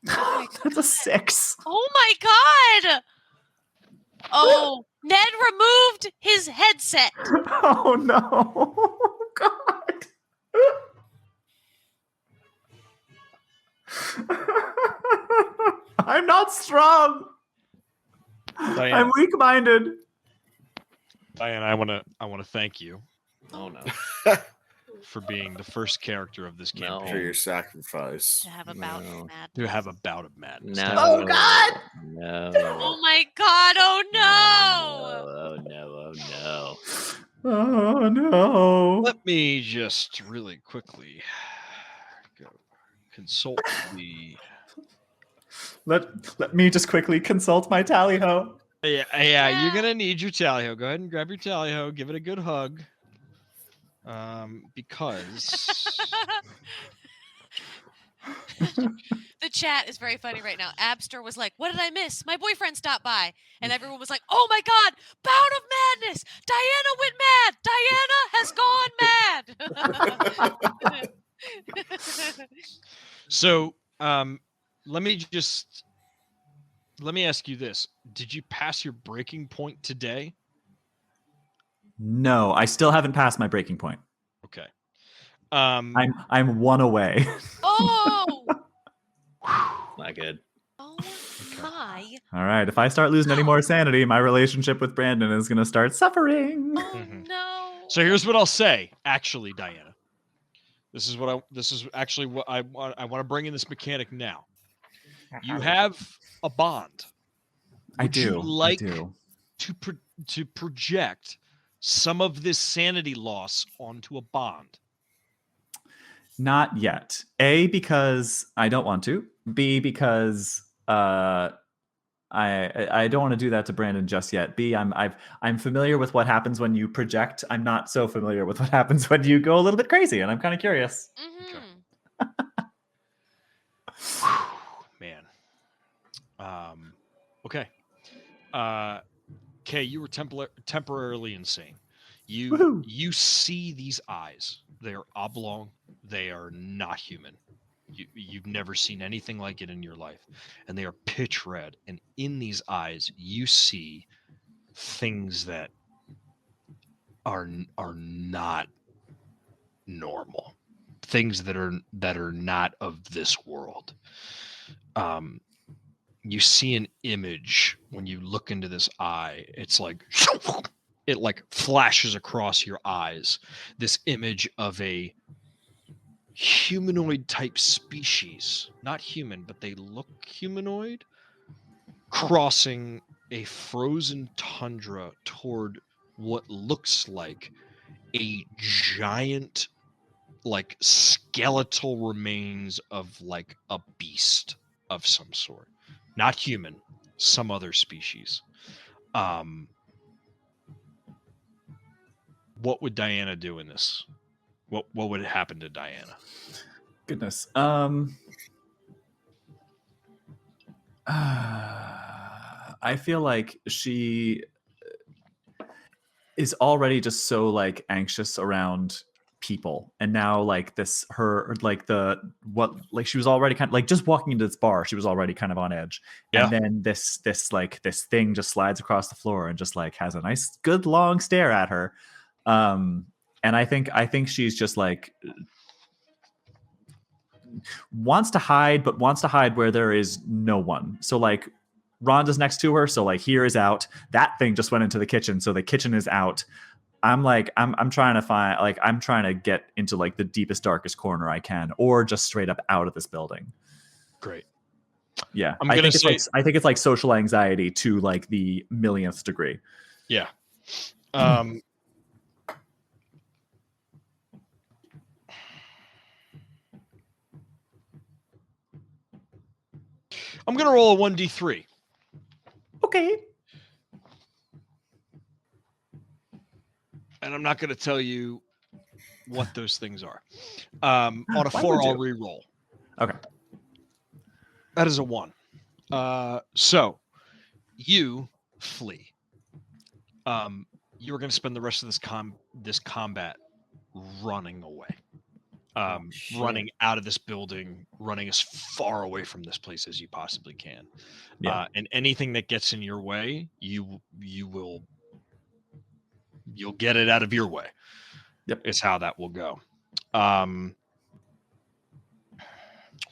my That's a 6. Oh my god! Oh, Ned removed his headset. Oh no. God. I'm not strong. Diana, I'm weak-minded. Diana, I wanna thank you Oh no. for being the first character of this No. campaign For your sacrifice. To have a bout No. of madness. to have a bout of madness. No. Oh, God! No. Oh my god! Oh no! Oh no. Oh no. Oh no. Let me just really quickly go consult the. Let me just quickly consult my tally ho. Yeah, you're gonna need your tally ho. Go ahead and grab your tally ho. Give it a good hug. Because The chat is very funny right now. Abster was like, "What did I miss? My boyfriend stopped by," and everyone was like, "Oh my god! Bout of madness! Diana went mad! Diana has gone mad!" so, let me ask you this: did you pass your breaking point today? No, I still haven't passed my breaking point. Okay. I'm one away. Oh! Not good. Oh my. All right. If I start losing any more sanity, my relationship with Brandon is going to start suffering. Oh no. So here's what I'll say. Actually, Diana, this is actually what I want to bring in this mechanic now. You have a bond. Would you like to project some of this sanity loss onto a bond? Not yet. A, because I don't want to. B, because I don't want to do that to Brandon just yet. B, I'm familiar with what happens when you project. I'm not so familiar with what happens when you go a little bit crazy, and I'm kind of curious. Man. Okay. Kay, you were temporarily insane. You see these eyes. They are oblong. They are not human. You've never seen anything like it in your life, and they are pitch red. And in these eyes, you see things that are not normal. Things that are not of this world. You see an image when you look into this eye. It's like it like flashes across your eyes. This image of a humanoid type species, not human, but they look humanoid, crossing a frozen tundra toward what looks like a giant, like skeletal remains of like a beast of some sort. Not human, some other species. What would Diana do in this? What would happen to Diana? Goodness. I feel like she is already just so like anxious around people, and now like this she was already kind of like just walking into this bar, she was already kind of on edge. And then this thing just slides across the floor and just like has a nice good long stare at her. And I think she's just like wants to hide where there is no one. So like Rhonda's next to her, so like here is out. That thing just went into the kitchen, so the kitchen is out. I'm trying to find, like, I'm trying to get into like the deepest, darkest corner I can, or just straight up out of this building. Great. Yeah. I think it's like social anxiety to like the millionth degree. Yeah. I'm going to roll a 1d3. Okay. And I'm not going to tell you what those things are. On a 4, I'll re-roll. Okay. That is a 1. So you flee. You're going to spend the rest of this combat running away. Running out of this building, running as far away from this place as you possibly can. Yeah. And anything that gets in your way, you'll get it out of your way. Yep. Is how that will go.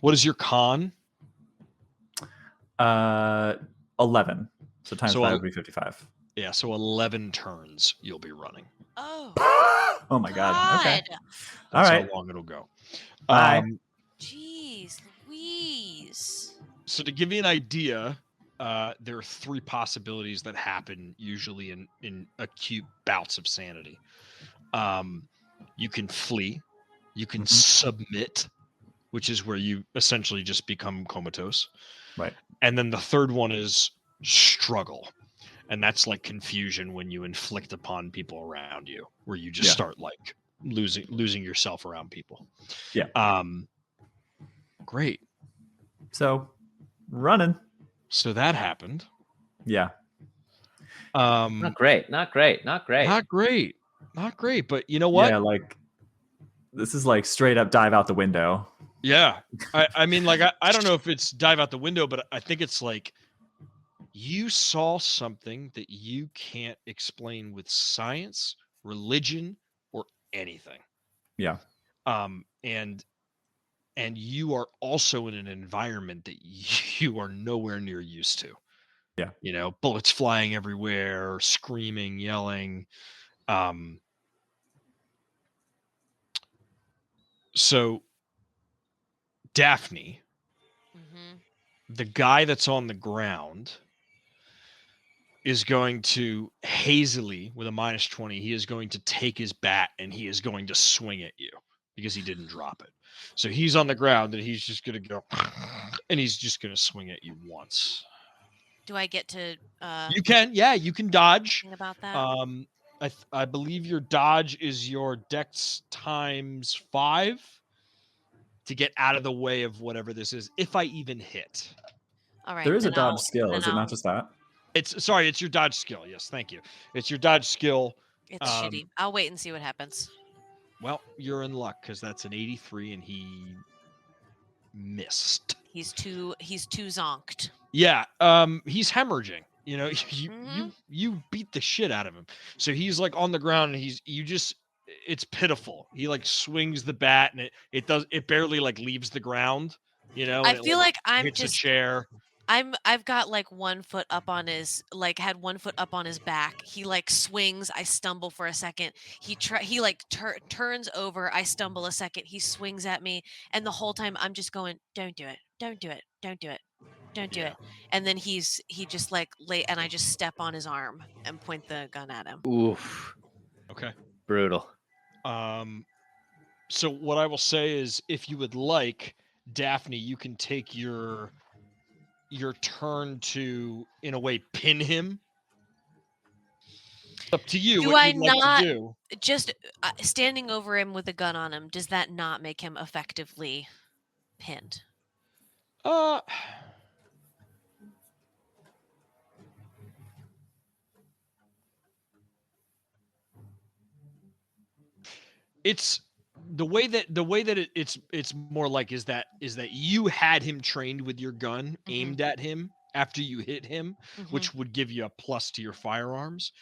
What is your con? 11. So times 5 would be 55. Yeah, so 11 turns you'll be running. Oh. Oh my God. Okay. That's all right. how long it'll go. Bye. Jeez Louise. So to give you an idea, there are 3 possibilities that happen usually in acute bouts of sanity. You can flee, you can submit, which is where you essentially just become comatose. Right. And then the third one is struggle. And that's like confusion when you inflict upon people around you, where you just start like losing yourself around people. Yeah. Great. So running. So that happened. Yeah. Not great. But you know what? Yeah, like this is like straight up dive out the window. Yeah. I mean, like, I don't know if it's dive out the window, but I think it's like you saw something that you can't explain with science, religion, or anything. Yeah. And and you are also in an environment that you are nowhere near used to. Yeah. You know, bullets flying everywhere, screaming, yelling. So Daphne, the guy that's on the ground, is going to hazily, with a -20, he is going to take his bat and he is going to swing at you because he didn't drop it. So he's on the ground and he's just going to go and he's just going to swing at you once. Do I get to You can, yeah, you can dodge. think about that? I believe your dodge is your dex ×5 to get out of the way of whatever this is, if I even hit. All right. There is a then dodge skill. Is it I'll- not just that? It's your dodge skill. Yes, thank you. It's your dodge skill. It's shitty. I'll wait and see what happens. Well, you're in luck because that's an 83 and he missed. He's too zonked. Yeah, he's hemorrhaging. You know, you beat the shit out of him. So he's like on the ground and it's pitiful. He like swings the bat and it barely like leaves the ground, you know. I feel like I'm hits just a chair. I've got like 1 foot up on his had 1 foot up on his back. He like swings. I stumble for a second. He turns over. I stumble a second. He swings at me, and the whole time I'm just going, "Don't do it! Don't do it! Don't do it! Don't do it!" And then he just like and I just step on his arm and point the gun at him. Oof. Okay. Brutal. So what I will say is, if you would like, Daphne, you can take your turn to, in a way, pin him. Up to you. Do what I you'd like not to do. just standing over him with a gun on him? Does that not make him effectively pinned? It's the way that it's more like is that you had him trained with your gun aimed at him after you hit him, which would give you a plus to your firearms.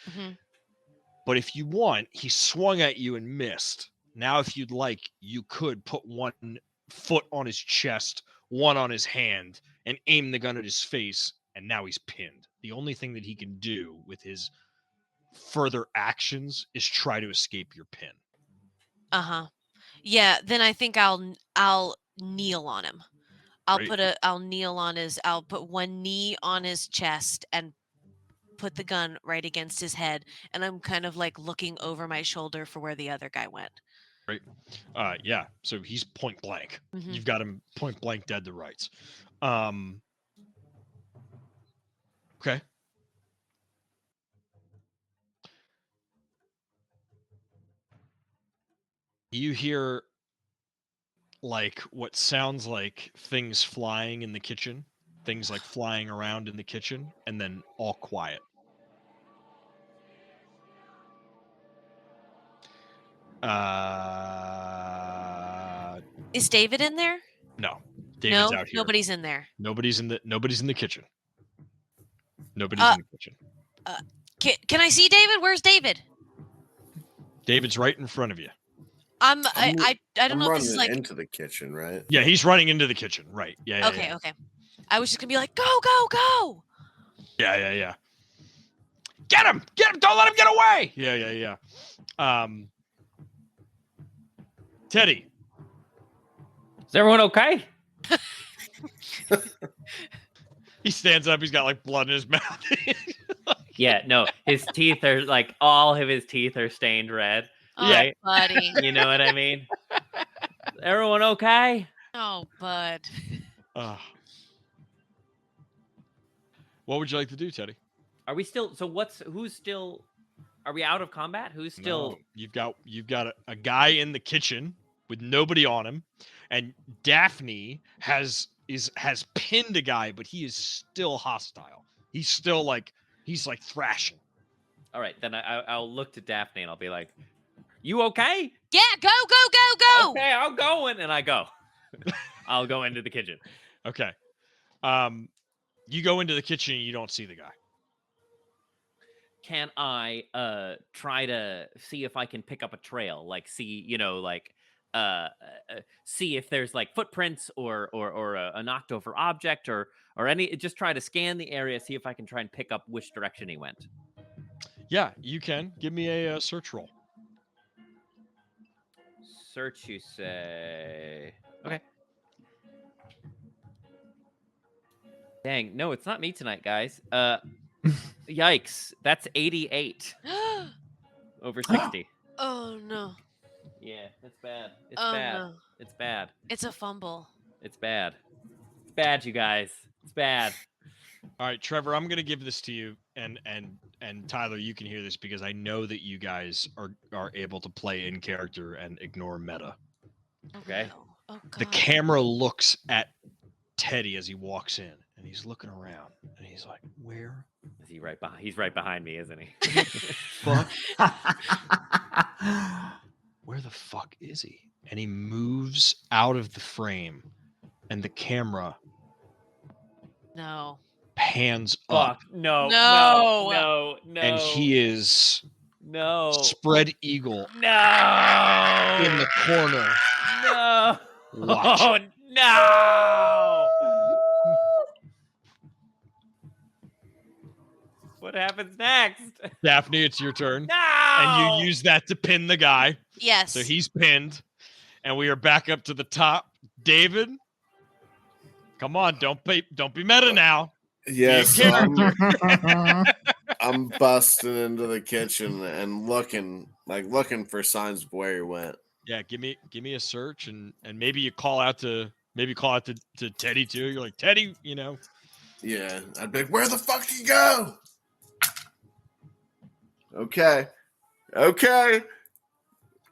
But if you want, he swung at you and missed. Now, if you'd like, you could put 1 foot on his chest, 1 on his hand, and aim the gun at his face, and now he's pinned. The only thing that he can do with his further actions is try to escape your pin. Yeah, then I think I'll kneel on him. I'll put 1 knee on his chest and put the gun right against his head, and I'm kind of like looking over my shoulder for where the other guy went. Right. Yeah. So he's point blank. You've got him point blank dead to rights. Okay. You hear like what sounds like things flying in the kitchen, things like flying around in the kitchen, and then all quiet. Is David in there? No, David's No, out here. nobody's in there. Nobody's in the kitchen. Nobody's in the kitchen. Can I see David? Where's David? David's right in front of you. I don't know if this is like into the kitchen, right? Yeah, he's running into the kitchen. Right. Yeah. Okay. I was just gonna be like, go. Yeah. Get him! Don't let him get away! Yeah. Teddy. Is everyone okay? He stands up. He's got like blood in his mouth. Yeah, no, his teeth are like all of his teeth are stained red. Oh, right? buddy. You know what I mean? Everyone okay? Oh, bud. What would you like to do, Teddy? Are we still? So who's still? Are we out of combat? Who's still? No, you've got a guy in the kitchen with nobody on him, and Daphne has pinned a guy, but he is still hostile. He's still like thrashing. All right, then I'll look to Daphne and I'll be like, "You okay?" Yeah, go. Okay, I'll go in, and I go. I'll go into the kitchen. Okay. You go into the kitchen and you don't see the guy. Can I try to see if I can pick up a trail? Like see, like see if there's like footprints or a knocked over object or any. Just try to scan the area, see if I can try and pick up which direction he went. Yeah, you can. Give me a search roll. Search, you say? Okay. Dang, no, it's not me tonight, guys. Yikes, that's 88 over 60. Oh no. Yeah, that's bad. It's Oh bad. no. It's bad. It's a fumble. It's bad. It's bad, you guys. It's bad. All right, Trevor, I'm gonna give this to you, and Tyler, you can hear this because I know that you guys are able to play in character and ignore meta. Okay. No. Oh god. The camera looks at Teddy as he walks in, and he's looking around, and he's like, "Where Is he right behind? He's right behind me, isn't he? fuck? Where the fuck is he?" And he moves out of the frame, and the camera No. pans up, Fuck. No. No. No. No. and he is spread eagle No. in the corner. No. Watch. Oh no. What happens next? Daphne, it's your turn. No. And you use that to pin the guy. Yes. So he's pinned. And we are back up to the top. David, come on, don't be meta now. Yes, Be a character. I'm busting into the kitchen and looking for signs of where he went. Yeah, give me a search and maybe you call out to Teddy too. You're like, Teddy, you know. Yeah, I'd be like, where the fuck did he go? Okay.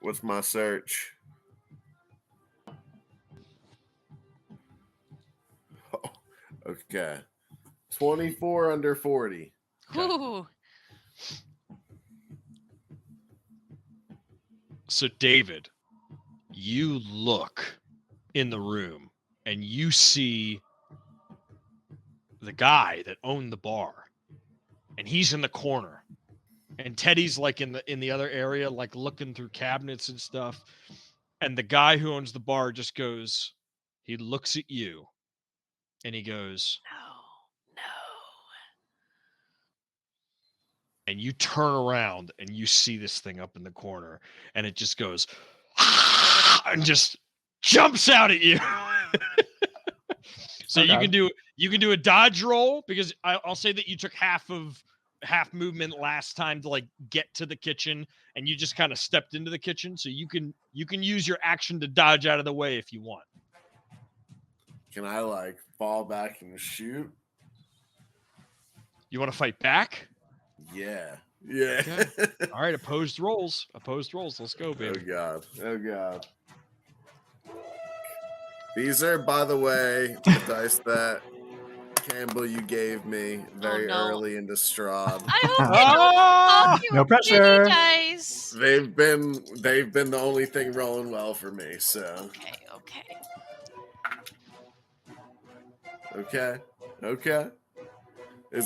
What's my search? Oh, okay. 24 under 40. Ooh. So David, you look in the room and you see the guy that owned the bar, and he's in the corner, and Teddy's like in the other area, like looking through cabinets and stuff. And the guy who owns the bar just goes, he looks at you and he goes, No. and you turn around and you see this thing up in the corner, and it just goes and just jumps out at you. So Okay. you can do a dodge roll, because I'll say that you took half movement last time to like get to the kitchen, and you just kind of stepped into the kitchen. So you can use your action to dodge out of the way if you want. Can I like fall back and shoot? You want to fight back? Yeah. Okay. All right, opposed rolls. Let's go, baby. Oh god. These are, by the way, the dice that Campbell you gave me very early into Strahd. I hope they don't fuck you No with pressure. mini dice. They've been the only thing rolling well for me. So Okay. okay.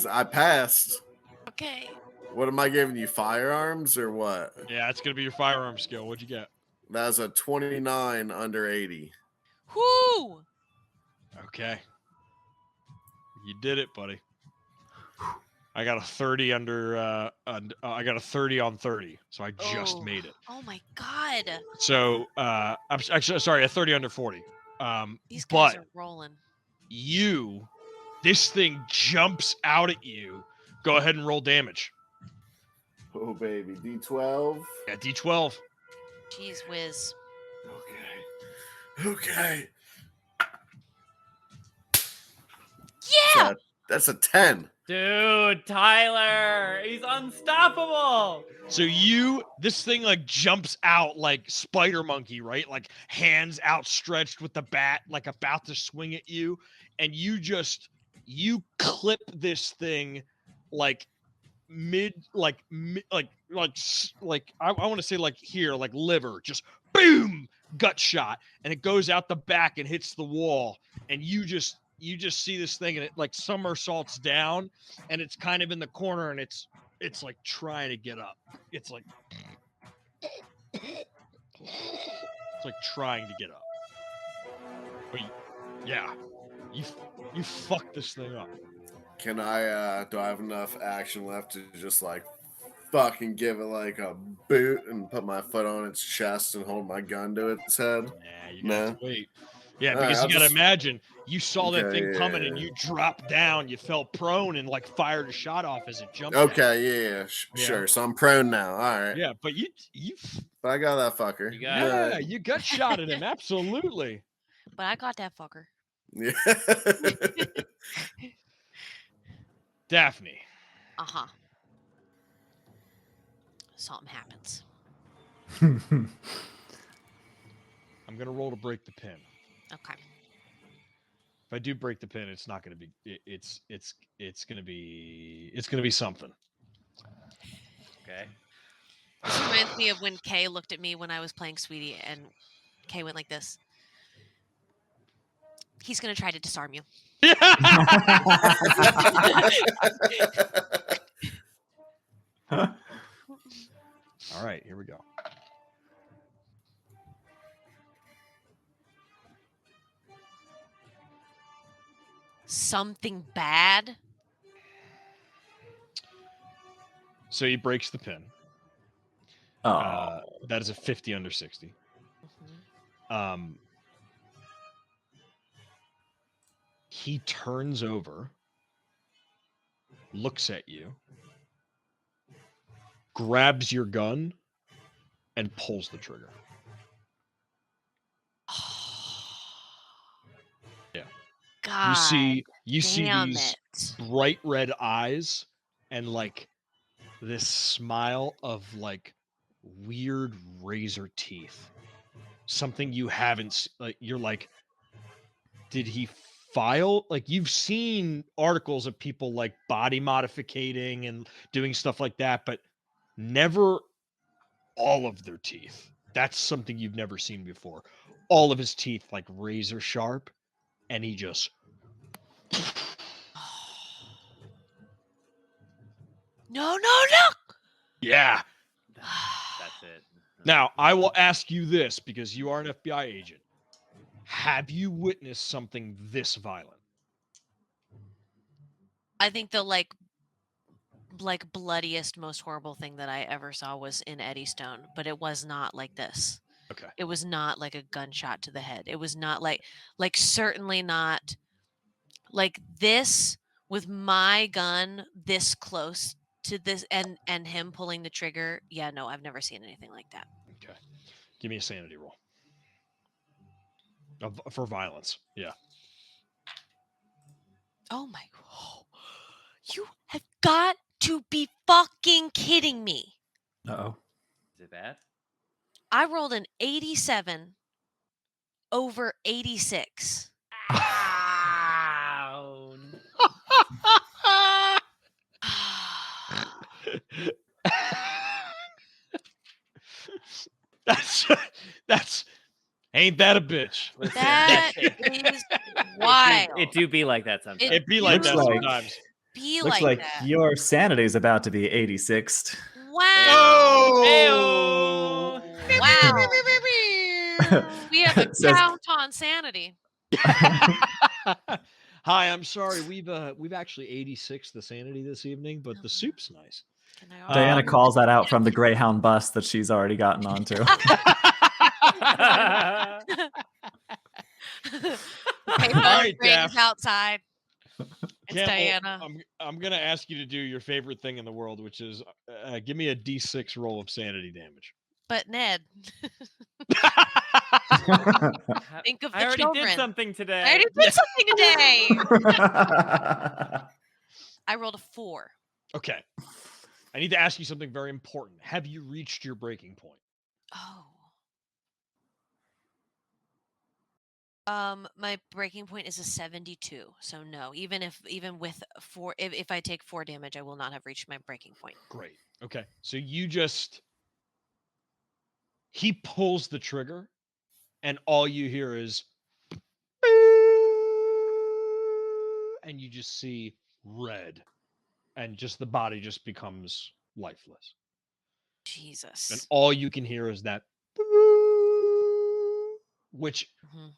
I passed. Okay. What am I giving you? Firearms or what? Yeah, it's gonna be your firearm skill. What'd you get? That's a 29 under 80. Whoo! Okay. You did it, buddy. I got a 30 under I got a 30 on 30. So I just made it. Oh my god. So I'm actually sorry, a 30 under 40. These guys but are rolling. This thing jumps out at you. Go ahead and roll damage. Oh baby, D12. Yeah, D12. Jeez whiz. Okay. Yeah! That's a 10. Dude, Tyler, he's unstoppable. So this thing like jumps out like Spider Monkey, right? Like hands outstretched with the bat, like about to swing at you, and you clip this thing like I want to say like here, like liver, just boom, gut shot, and it goes out the back and hits the wall, and you just see this thing, and it like somersaults down, and it's kind of in the corner, and it's like trying to get up. It's like It's like trying to get up. But yeah, you fuck this thing up. Can I? Do I have enough action left to just like fucking give it like a boot and put my foot on its chest and hold my gun to its head? Nah, you gotta have to wait. Yeah, All because right, you gotta imagine you saw that Okay, thing coming and yeah. you dropped down, you fell prone and like fired a shot off as it jumped. at Okay, yeah, sure. So I'm prone now. All right. you. Yeah, but you But I got that fucker. yeah, you gut shot at him, absolutely. But I got that fucker. Yeah. Daphne. Uh-huh. Something happens. I'm gonna roll to break the pin. Okay. If I do break the pin, it's not gonna be it's gonna be something. Okay. This reminds me of when Kay looked at me when I was playing Sweetie, and Kay went like this. He's gonna try to disarm you. All right, here we go. Something bad? So he breaks the pin. Oh. That is a 50 under 60. Mm-hmm. He turns over, looks at you, grabs your gun, and pulls the trigger. Yeah. God, you see damn these it. bright red eyes and like this smile of like weird razor teeth. Something you haven't like. You're like, did he file? Like you've seen articles of people like body modificating and doing stuff like that, but never all of their teeth. That's something you've never seen before. All of his teeth like razor sharp, and he just No. yeah. That's it. Now, I will ask you this because you are an FBI agent. Have you witnessed something this violent? I think the like bloodiest, most horrible thing that I ever saw was in Eddystone, but it was not like this. Okay. It was not like a gunshot to the head. It was not like certainly not like this with my gun this close to this and him pulling the trigger. Yeah, no, I've never seen anything like that. Okay. Give me a sanity roll. For violence. Yeah. Oh my. You have got to be fucking kidding me. Uh-oh. Is it bad? I rolled an 87 over 86. Ow. That's ain't that a bitch? That is wild. It do be like that sometimes. It be like Looks that like- sometimes. Be Looks like like that. your sanity is about to be 86th. Wow. Ayo. Wow. We have a Says- count on sanity. Hi, I'm sorry. We've actually 86 the sanity this evening, but the soup's nice. Can I Diana calls that out from the Greyhound bus that she's already gotten onto. Paper right, rings Daph. outside. It's Campbell, Diana. I'm gonna ask you to do your favorite thing in the world, which is give me a D6 roll of sanity damage. But Ned, think of the I already children. did something today. I already did something today. I rolled a 4. Okay. I need to ask you something very important. Have you reached your breaking point? Oh. My breaking point is a 72. So no, even with 4, if I take 4 damage, I will not have reached my breaking point. Great. Okay. So he pulls the trigger and all you hear is and you just see red and just the body just becomes lifeless. Jesus. And all you can hear is that which, Mhm.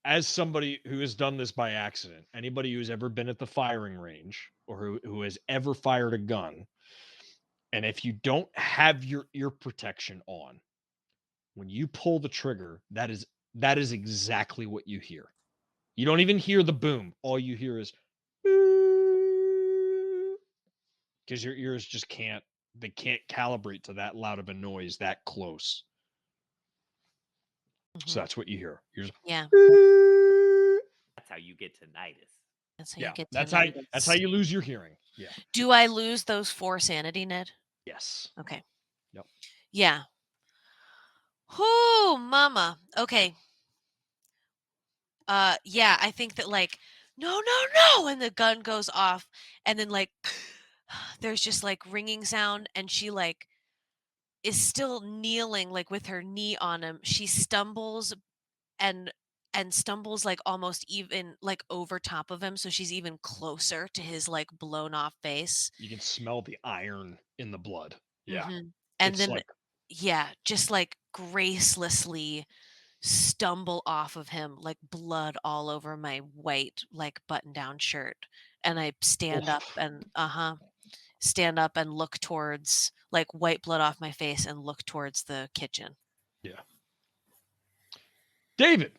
as somebody who has done this by accident, anybody who's ever been at the firing range or who has ever fired a gun, and if you don't have your ear protection on, when you pull the trigger, that is exactly what you hear. You don't even hear the boom. All you hear is because your ears just can't calibrate to that loud of a noise that close. So that's what you hear. You're just, Yeah. That's how you get tinnitus. That's how yeah, you get that's tinnitus. how you lose your hearing. Yeah. Do I lose those 4 sanity, Ned? Yes. Okay. Yep. Yeah. Whoo, mama. Okay. Yeah, I think that like, no, and the gun goes off, and then like there's just like ringing sound, and she like is still kneeling like with her knee on him. She stumbles and stumbles like almost even like over top of him, so she's even closer to his like blown off face. You can smell the iron in the blood. Yeah. And It's then like, yeah, just like gracelessly stumble off of him, like blood all over my white like button down shirt, and I stand up and look towards, like, white blood off my face, and look towards the kitchen. yeah. David,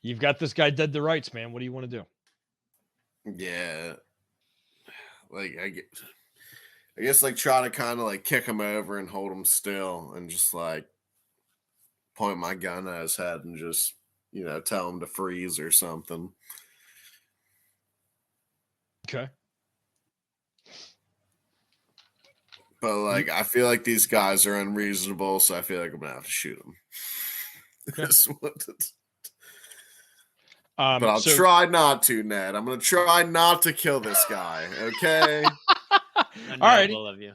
you've got this guy dead to rights, man. What do you want to do? Yeah. Like, I guess like try to kind of like kick him over and hold him still and just like point my gun at his head and just, tell him to freeze or something. Okay. But like, I feel like these guys are unreasonable, so I feel like I'm gonna have to shoot them. Okay. But I'll try not to, Ned. I'm gonna try not to kill this guy. Okay. Noble of you.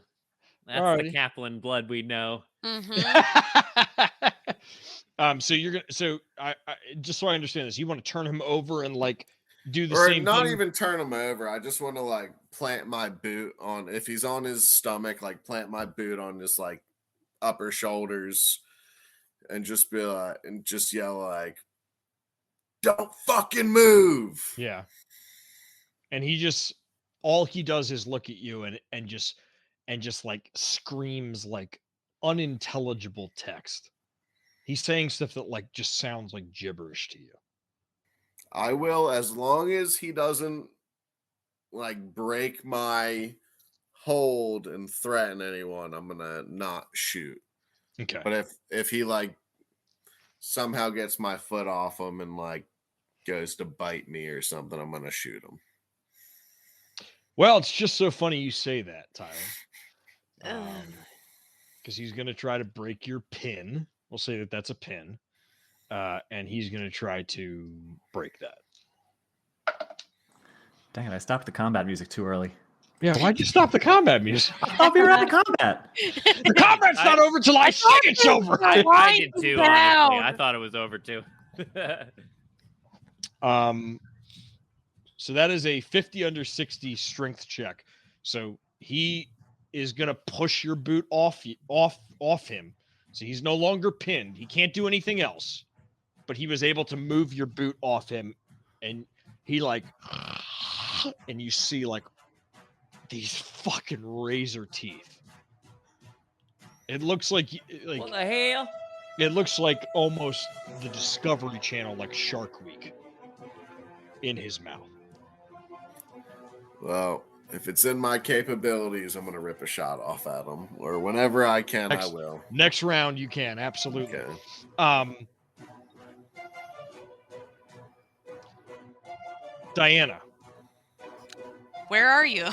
That's Alrighty. the Kaplan blood we know. So you're gonna. So I just so I understand this, you want to turn him over and like do the or same not thing? Even turn him over. I just want to like plant my boot on, if he's on his stomach, like plant my boot on his like upper shoulders and just be like, and just yell like, don't fucking move. Yeah. And he just, all he does is look at you and just like screams like unintelligible text. He's saying stuff that like just sounds like gibberish to you. I will, as long as he doesn't like break my hold and threaten anyone, I'm gonna not shoot. Okay. But if he like somehow gets my foot off him and like goes to bite me or something, I'm gonna shoot him. Well, it's just so funny you say that, Tyler. Because he's gonna try to break your pin. We'll say that that's a pin. And he's gonna try to break that. Dang it, I stopped the combat music too early. Yeah, why'd you stop the combat music? I'll be right to combat. The combat's not over till I say it's over. I did too, honestly. I thought it was over too. So that is a 50 under 60 strength check. So he is gonna push your boot off him. So he's no longer pinned. He can't do anything else. But he was able to move your boot off him, and he like, and you see like these fucking razor teeth. It looks like what the hell? It looks like almost the Discovery Channel, like Shark Week, in his mouth. Well, if it's in my capabilities, I'm gonna rip a shot off at him, or whenever I can, I will. Next round, you can absolutely. Okay. Diana. Where are you?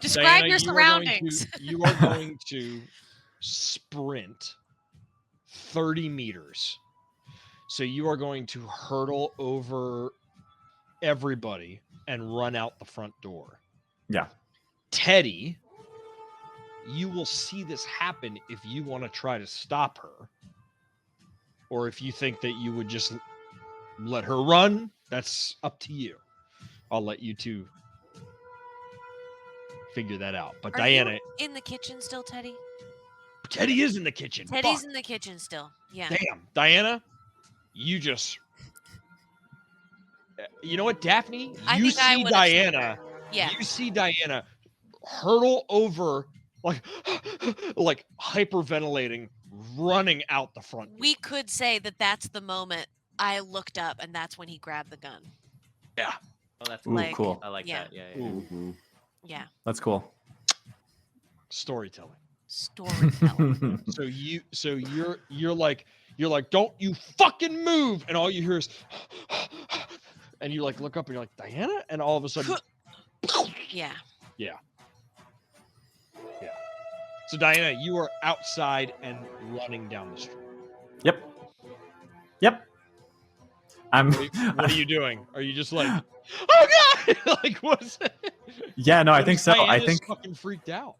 Describe Diana, your surroundings. You are going to sprint 30 meters. So you are going to hurdle over everybody and run out the front door. Yeah. Teddy, you will see this happen if you want to try to stop her. Or if you think that you would just let her run, that's up to you. I'll let you two figure that out. But Are Diana, you in the kitchen still, Teddy? Teddy is in the kitchen. Teddy's Fuck. in the kitchen still. Yeah. Damn, Diana, you just. You know what, Daphne? You see Diana. Yeah. You see Diana hurtle over, like hyperventilating, running out the front door. We could say that that's the moment I looked up, and that's when he grabbed the gun. Yeah. Oh, that's cool. I like that. Yeah. Mm-hmm. Yeah. That's cool. Storytelling. Storytelling. you're like, don't you fucking move, and all you hear is, and you like look up and you're like, Diana, and all of a sudden, yeah. So Diana, you are outside and running down the street. Yep. What are you doing? Are you just like, oh god, like what's it? Yeah, no, I think so. Diana's I think fucking freaked out.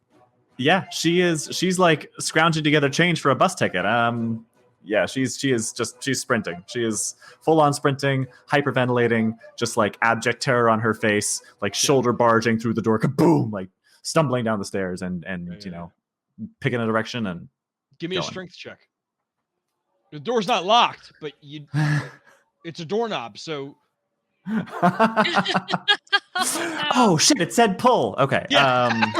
Yeah, she is. She's like scrounging together change for a bus ticket. Yeah, she's sprinting. She is full on sprinting, hyperventilating, just like abject terror on her face, like shoulder barging through the door, kaboom, like stumbling down the stairs and you know, picking a direction and give me a strength check. The door's not locked, but it's a doorknob, so. Oh shit! It said pull. Okay. Yeah.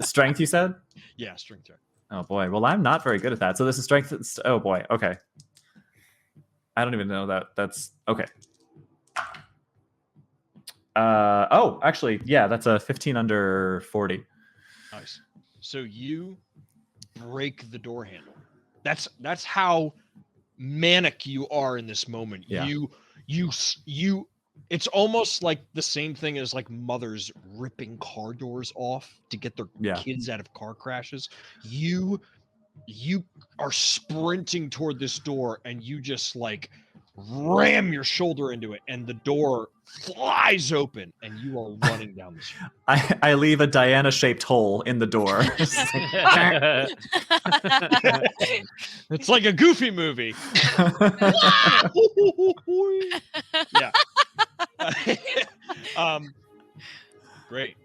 Strength, you said? Yeah, strength check. Oh boy. Well, I'm not very good at that. So this is strength. Oh boy. Okay. I don't even know that. That's okay. Oh, actually, yeah, that's a 15 under 40. Nice. So you break the door handle. That's how manic you are in this moment. Yeah. You it's almost like the same thing as like mothers ripping car doors off to get their kids out of car crashes. You are sprinting toward this door and you just like ram your shoulder into it and the door flies open and you are running down the street. I leave a Diana-shaped hole in the door. It's like a Goofy movie. Yeah. Great.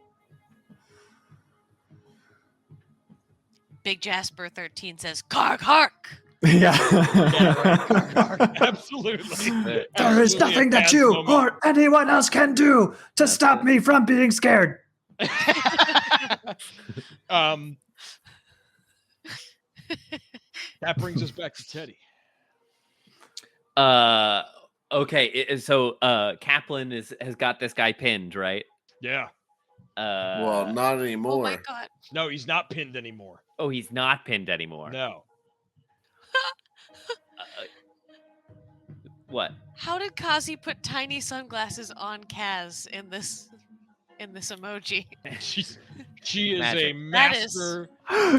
Big Jasper 13 says, "Kark, hark." Yeah. Right. Absolutely. There is nothing that you or anyone else can do to stop me from being scared. That brings us back to Teddy. Okay. So Kaplan has got this guy pinned, right? Yeah. Well, not anymore. Oh my god. No, he's not pinned anymore. Oh, he's not pinned anymore. No. What? How did Kazi put tiny sunglasses on Kaz in this emoji? She is Magic. a master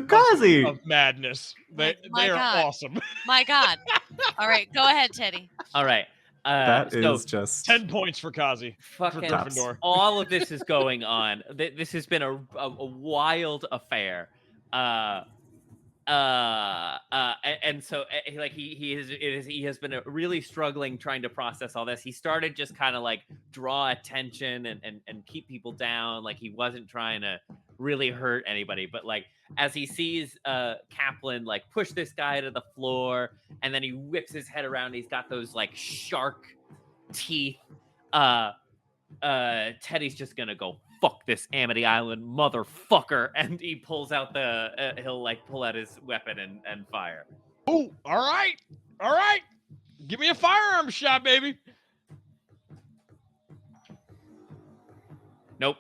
Kazi of madness. They are God. awesome. My god. All right, go ahead, Teddy. All right. that so is just 10 points for Kazi. fucking Gryffindor. all of this is going on. This has been a wild affair. And so like he has been really struggling trying to process all this. He started just kind of like draw attention and keep people down. Like he wasn't trying to really hurt anybody, but like as he sees Kaplan like push this guy to the floor, and then he whips his head around. He's got those like shark teeth. Teddy's just gonna go, fuck this Amity Island motherfucker, and he pulls out he'll like pull out his weapon and fire. Oh, all right. Give me a firearm shot, baby. Nope.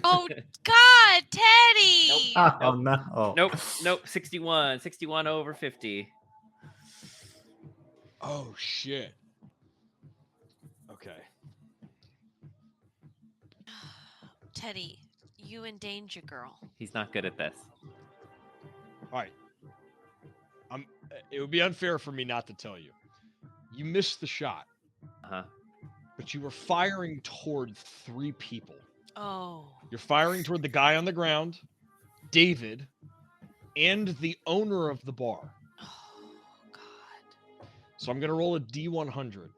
Oh god, Teddy. oh no. Nope. 61 over 50. Oh shit. Okay. Teddy, you endanger girl. He's not good at this. All right. It would be unfair for me not to tell you. You missed the shot. Uh-huh. But you were firing toward 3 people. Oh. You're firing toward the guy on the ground, David, and the owner of the bar. Oh god. So I'm going to roll a D100.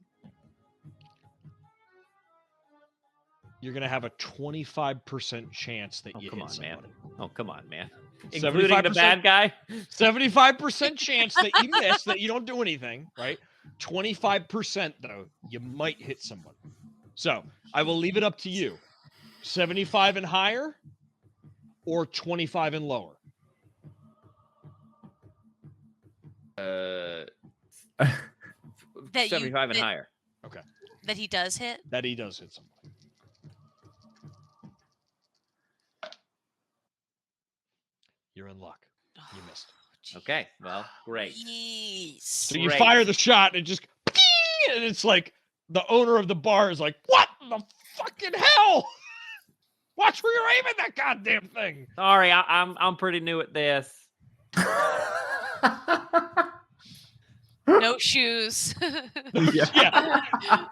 You're going to have a 25% chance that you hit somebody. Oh, come on, man. including the bad guy. 75% chance that you miss, that you don't do anything, right? 25% though, you might hit someone. So I will leave it up to you. 75 and higher, or 25 and lower. That 75 and higher. Okay. That he does hit? That he does hit someone. You're in luck. You missed. Okay, well, great. Jeez. So you fire the shot and it just, and it's like the owner of the bar is like, what the fucking hell? Watch where you're aiming that goddamn thing. Sorry, I'm pretty new at this. No shoes. Yeah.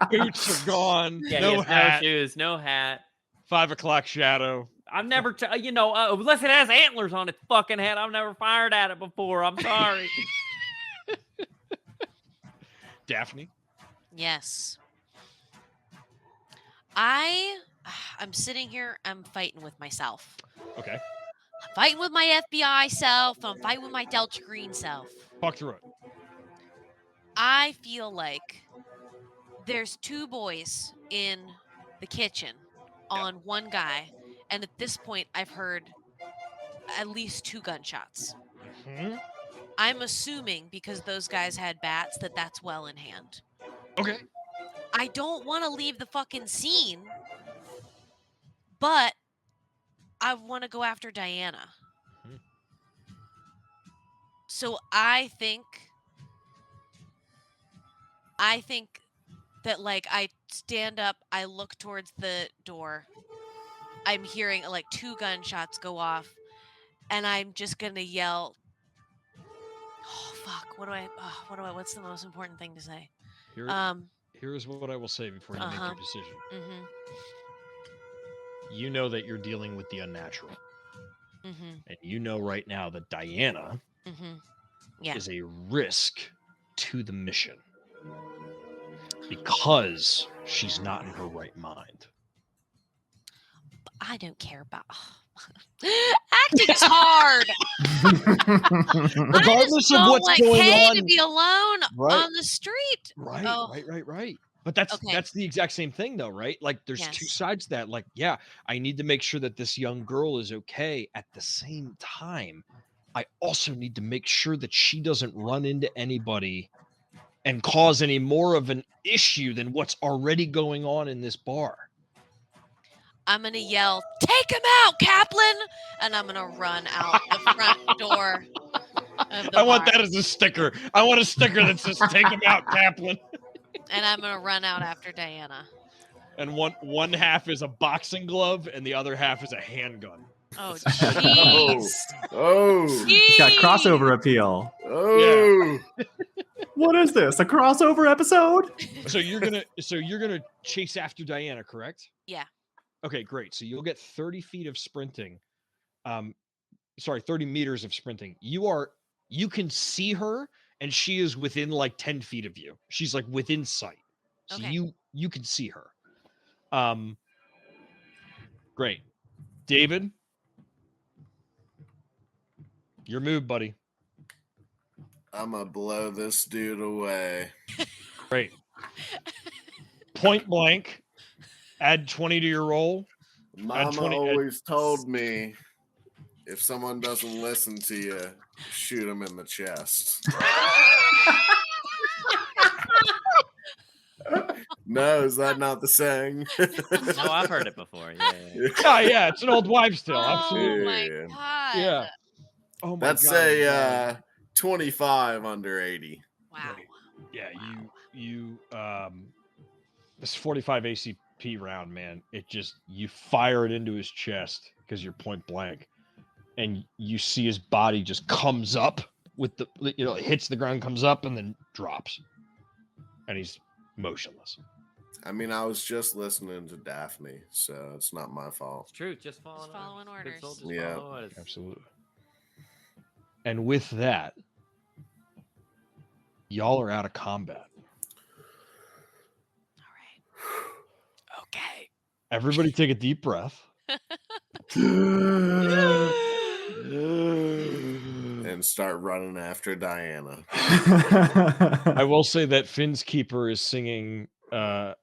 Boots are gone. Yeah, no hat. No shoes, no hat. 5 o'clock shadow. I've never, unless it has antlers on its fucking head, I've never fired at it before. I'm sorry. Daphne? Yes. I'm sitting here, I'm fighting with myself. Okay. I'm fighting with my FBI self. I'm fighting with my Delta Green self. Talk through it. I feel like there's 2 boys in the kitchen on one guy. And at this point, I've heard at least 2 gunshots. Mm-hmm. I'm assuming because those guys had bats that's well in hand. Okay. I don't want to leave the fucking scene, but I want to go after Diana. Hmm. So I think that like I stand up, I look towards the door. I'm hearing like 2 gunshots go off, and I'm just gonna yell, "Oh fuck! What's the most important thing to say?" Here's what I will say before you make your decision. Mm-hmm. You know that you're dealing with the unnatural. Mm-hmm. And you know right now that Diana is a risk to the mission. Because she's not in her right mind. I don't care about acting is hard. Regardless of what's going on, to be alone on the street. Right. But that's the exact same thing, though, right? Like, there's 2 sides to that. Like, yeah, I need to make sure that this young girl is okay. At the same time, I also need to make sure that she doesn't run into anybody and cause any more of an issue than what's already going on in this bar. I'm going to yell, "Take him out, Kaplan!" And I'm going to run out the front door of the I want bar. that as a sticker. I want a sticker that says, "Take him out, Kaplan." And I'm going to run out after Diana. And one half is a boxing glove and the other half is a handgun. Oh, jeez. It's got crossover appeal. Yeah. What is this? A crossover episode? So you're gonna chase after Diana, correct? Yeah. Okay, great. So you'll get 30 feet of sprinting. 30 meters of sprinting. You can see her, and she is within like 10 feet of you. She's like within sight. So Okay. you can see her. Great. David, your move, buddy. I'm gonna blow this dude away. Great. Point blank. Add 20 to your roll. Mama always told me, if someone doesn't listen to you, shoot them in the chest. No, is that not the saying? No, I've heard it before. Yeah. Oh, yeah, it's an old wives' tale. Oh Absolutely. my god. Yeah. Oh my That's god. a 25 under 80. Wow. Yeah, you this 45 ACP round, man, you fire it into his chest because you're point blank, and you see his body just comes up with it hits the ground, comes up, and then drops, and he's motionless. I mean, I was just listening to Daphne, so it's not my fault. It's true. Just following orders. Yeah. Absolutely. And with that, y'all are out of combat. All right. Okay. Everybody take a deep breath. and start running after Diana. I will say that Finn's keeper is singing Bohemian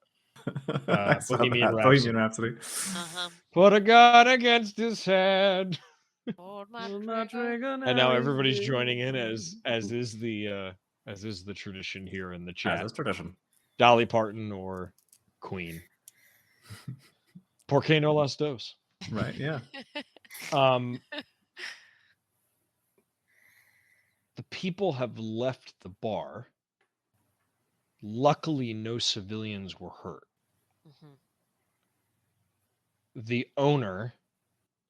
Rhapsody. Put a gun against his head. And now everybody's joining in as is the tradition here in the chat. As is tradition. Dolly Parton or Queen. Por qué no las dos? Right, yeah. The people have left the bar. Luckily, no civilians were hurt. The owner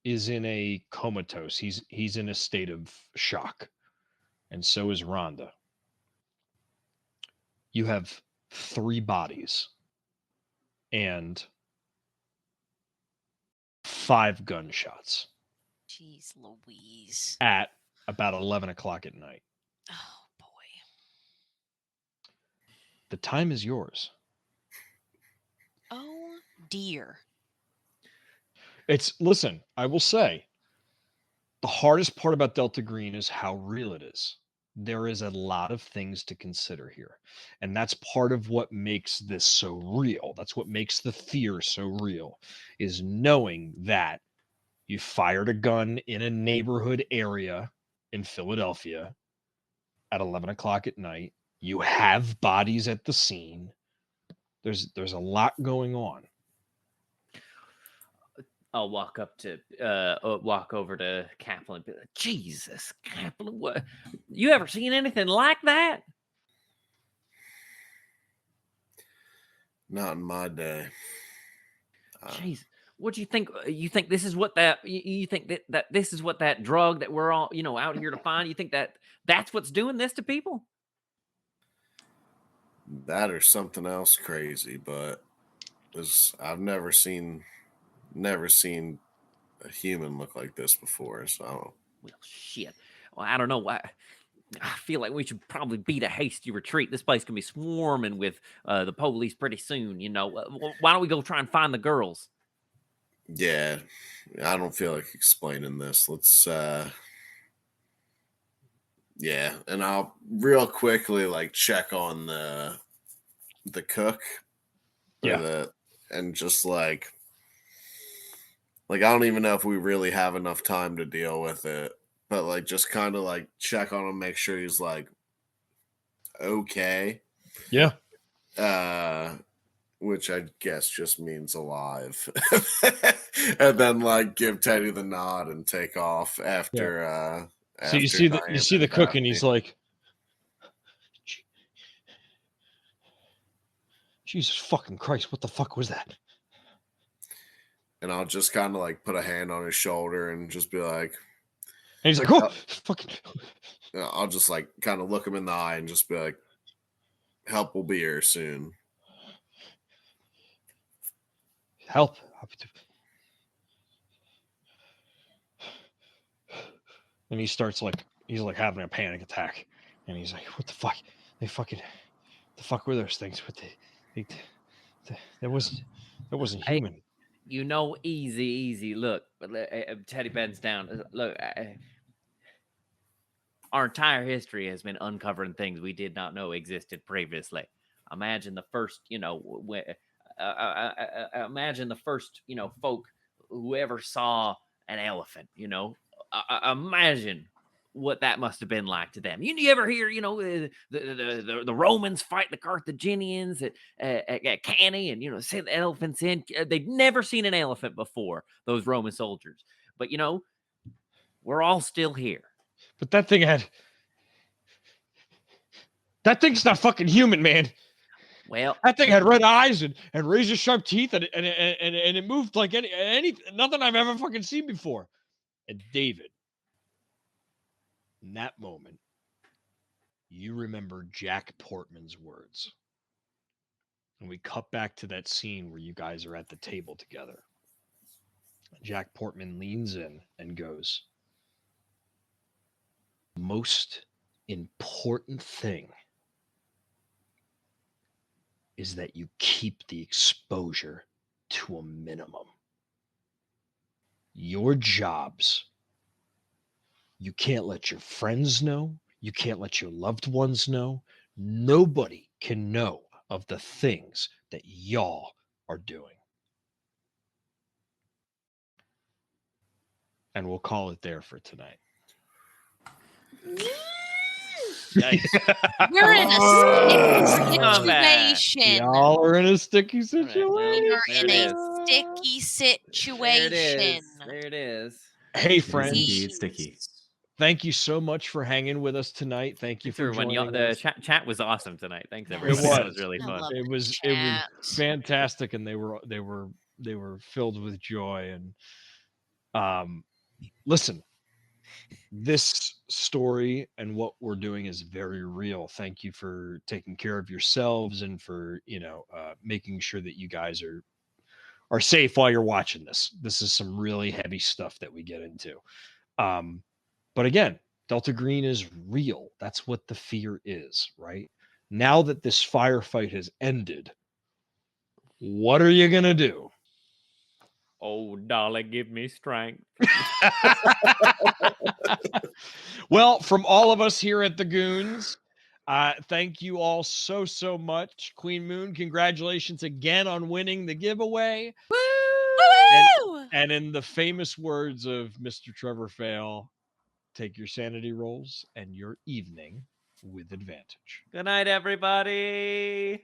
is in a comatose. He's in a state of shock. And so is Rhonda. You have 3 bodies and 5 gunshots. Jeez Louise. At about 11 o'clock at night. Oh, boy. The time is yours. Oh, dear. Listen, I will say, the hardest part about Delta Green is how real it is. There is a lot of things to consider here. And that's part of what makes this so real. That's what makes the fear so real, is knowing that you fired a gun in a neighborhood area in Philadelphia at 11 o'clock at night. You have bodies at the scene. There's a lot going on. I'll walk over to Kaplan and be like, Jesus, Kaplan, what? You ever seen anything like that? Not in my day. Jeez, what do you think? You think this is what that? You think that this is what that drug that we're all out here to find? You think that's what's doing this to people? That or something else crazy, but I've never seen a human look like this before. So, well, shit. Well, I don't know why. I feel like we should probably beat a hasty retreat. This place can be swarming with the police pretty soon. Why don't we go try and find the girls? Yeah, I don't feel like explaining this. Let's yeah, and I'll real quickly check on the cook. Yeah. And just I don't even know if we really have enough time to deal with it, but just kind of check on him, make sure he's okay. Yeah. Which I guess just means alive. And then give Teddy the nod and take off after so you see the cook and he's like, Jesus fucking Christ, what the fuck was that? And I'll just kind of put a hand on his shoulder and just be like, and he's like, oh, fucking. I'll just kind of look him in the eye and just be like, help will be here soon. Help. And he starts he's having a panic attack. And he's like, what the fuck? The fuck were those things? That wasn't human. Easy. Look, Teddy bends down. Look, our entire history has been uncovering things we did not know existed previously. Imagine the first, imagine the first, folk who ever saw an elephant. Imagine what that must have been like to them. You ever hear, the Romans fight the Carthaginians at Cannae and, send the elephants in? They'd never seen an elephant before, those Roman soldiers. But, we're all still here. But that thing's not fucking human, man. Well, that thing had red eyes and razor sharp teeth and it moved like nothing I've ever fucking seen before. And David, in that moment, you remember Jack Portman's words. And we cut back to that scene where you guys are at the table together. Jack Portman leans in and goes, most important thing is that you keep the exposure to a minimum. Your jobs You can't let your friends know. You can't let your loved ones know. Nobody can know of the things that y'all are doing. And we'll call it there for tonight. We're in a sticky situation. Y'all are in a sticky situation. We're in a sticky situation. There it is. Hey, friends. Indeed sticky. Thank you so much for hanging with us tonight. Thank you for joining us. The chat was awesome tonight. Thanks everybody. It That was really fun. It was fantastic, and they were filled with joy. And listen, this story and what we're doing is very real. Thank you for taking care of yourselves and for making sure that you guys are safe while you're watching this. This is some really heavy stuff that we get into. But again, Delta Green is real. That's what the fear is, right? Now that this firefight has ended, what are you going to do? Oh, darling, give me strength. Well, from all of us here at the Goons, thank you all so much. Queen Moon, congratulations again on winning the giveaway. Woo! And in the famous words of Mr. Trevor Fail, take your sanity rolls and your evening with advantage. Good night, everybody.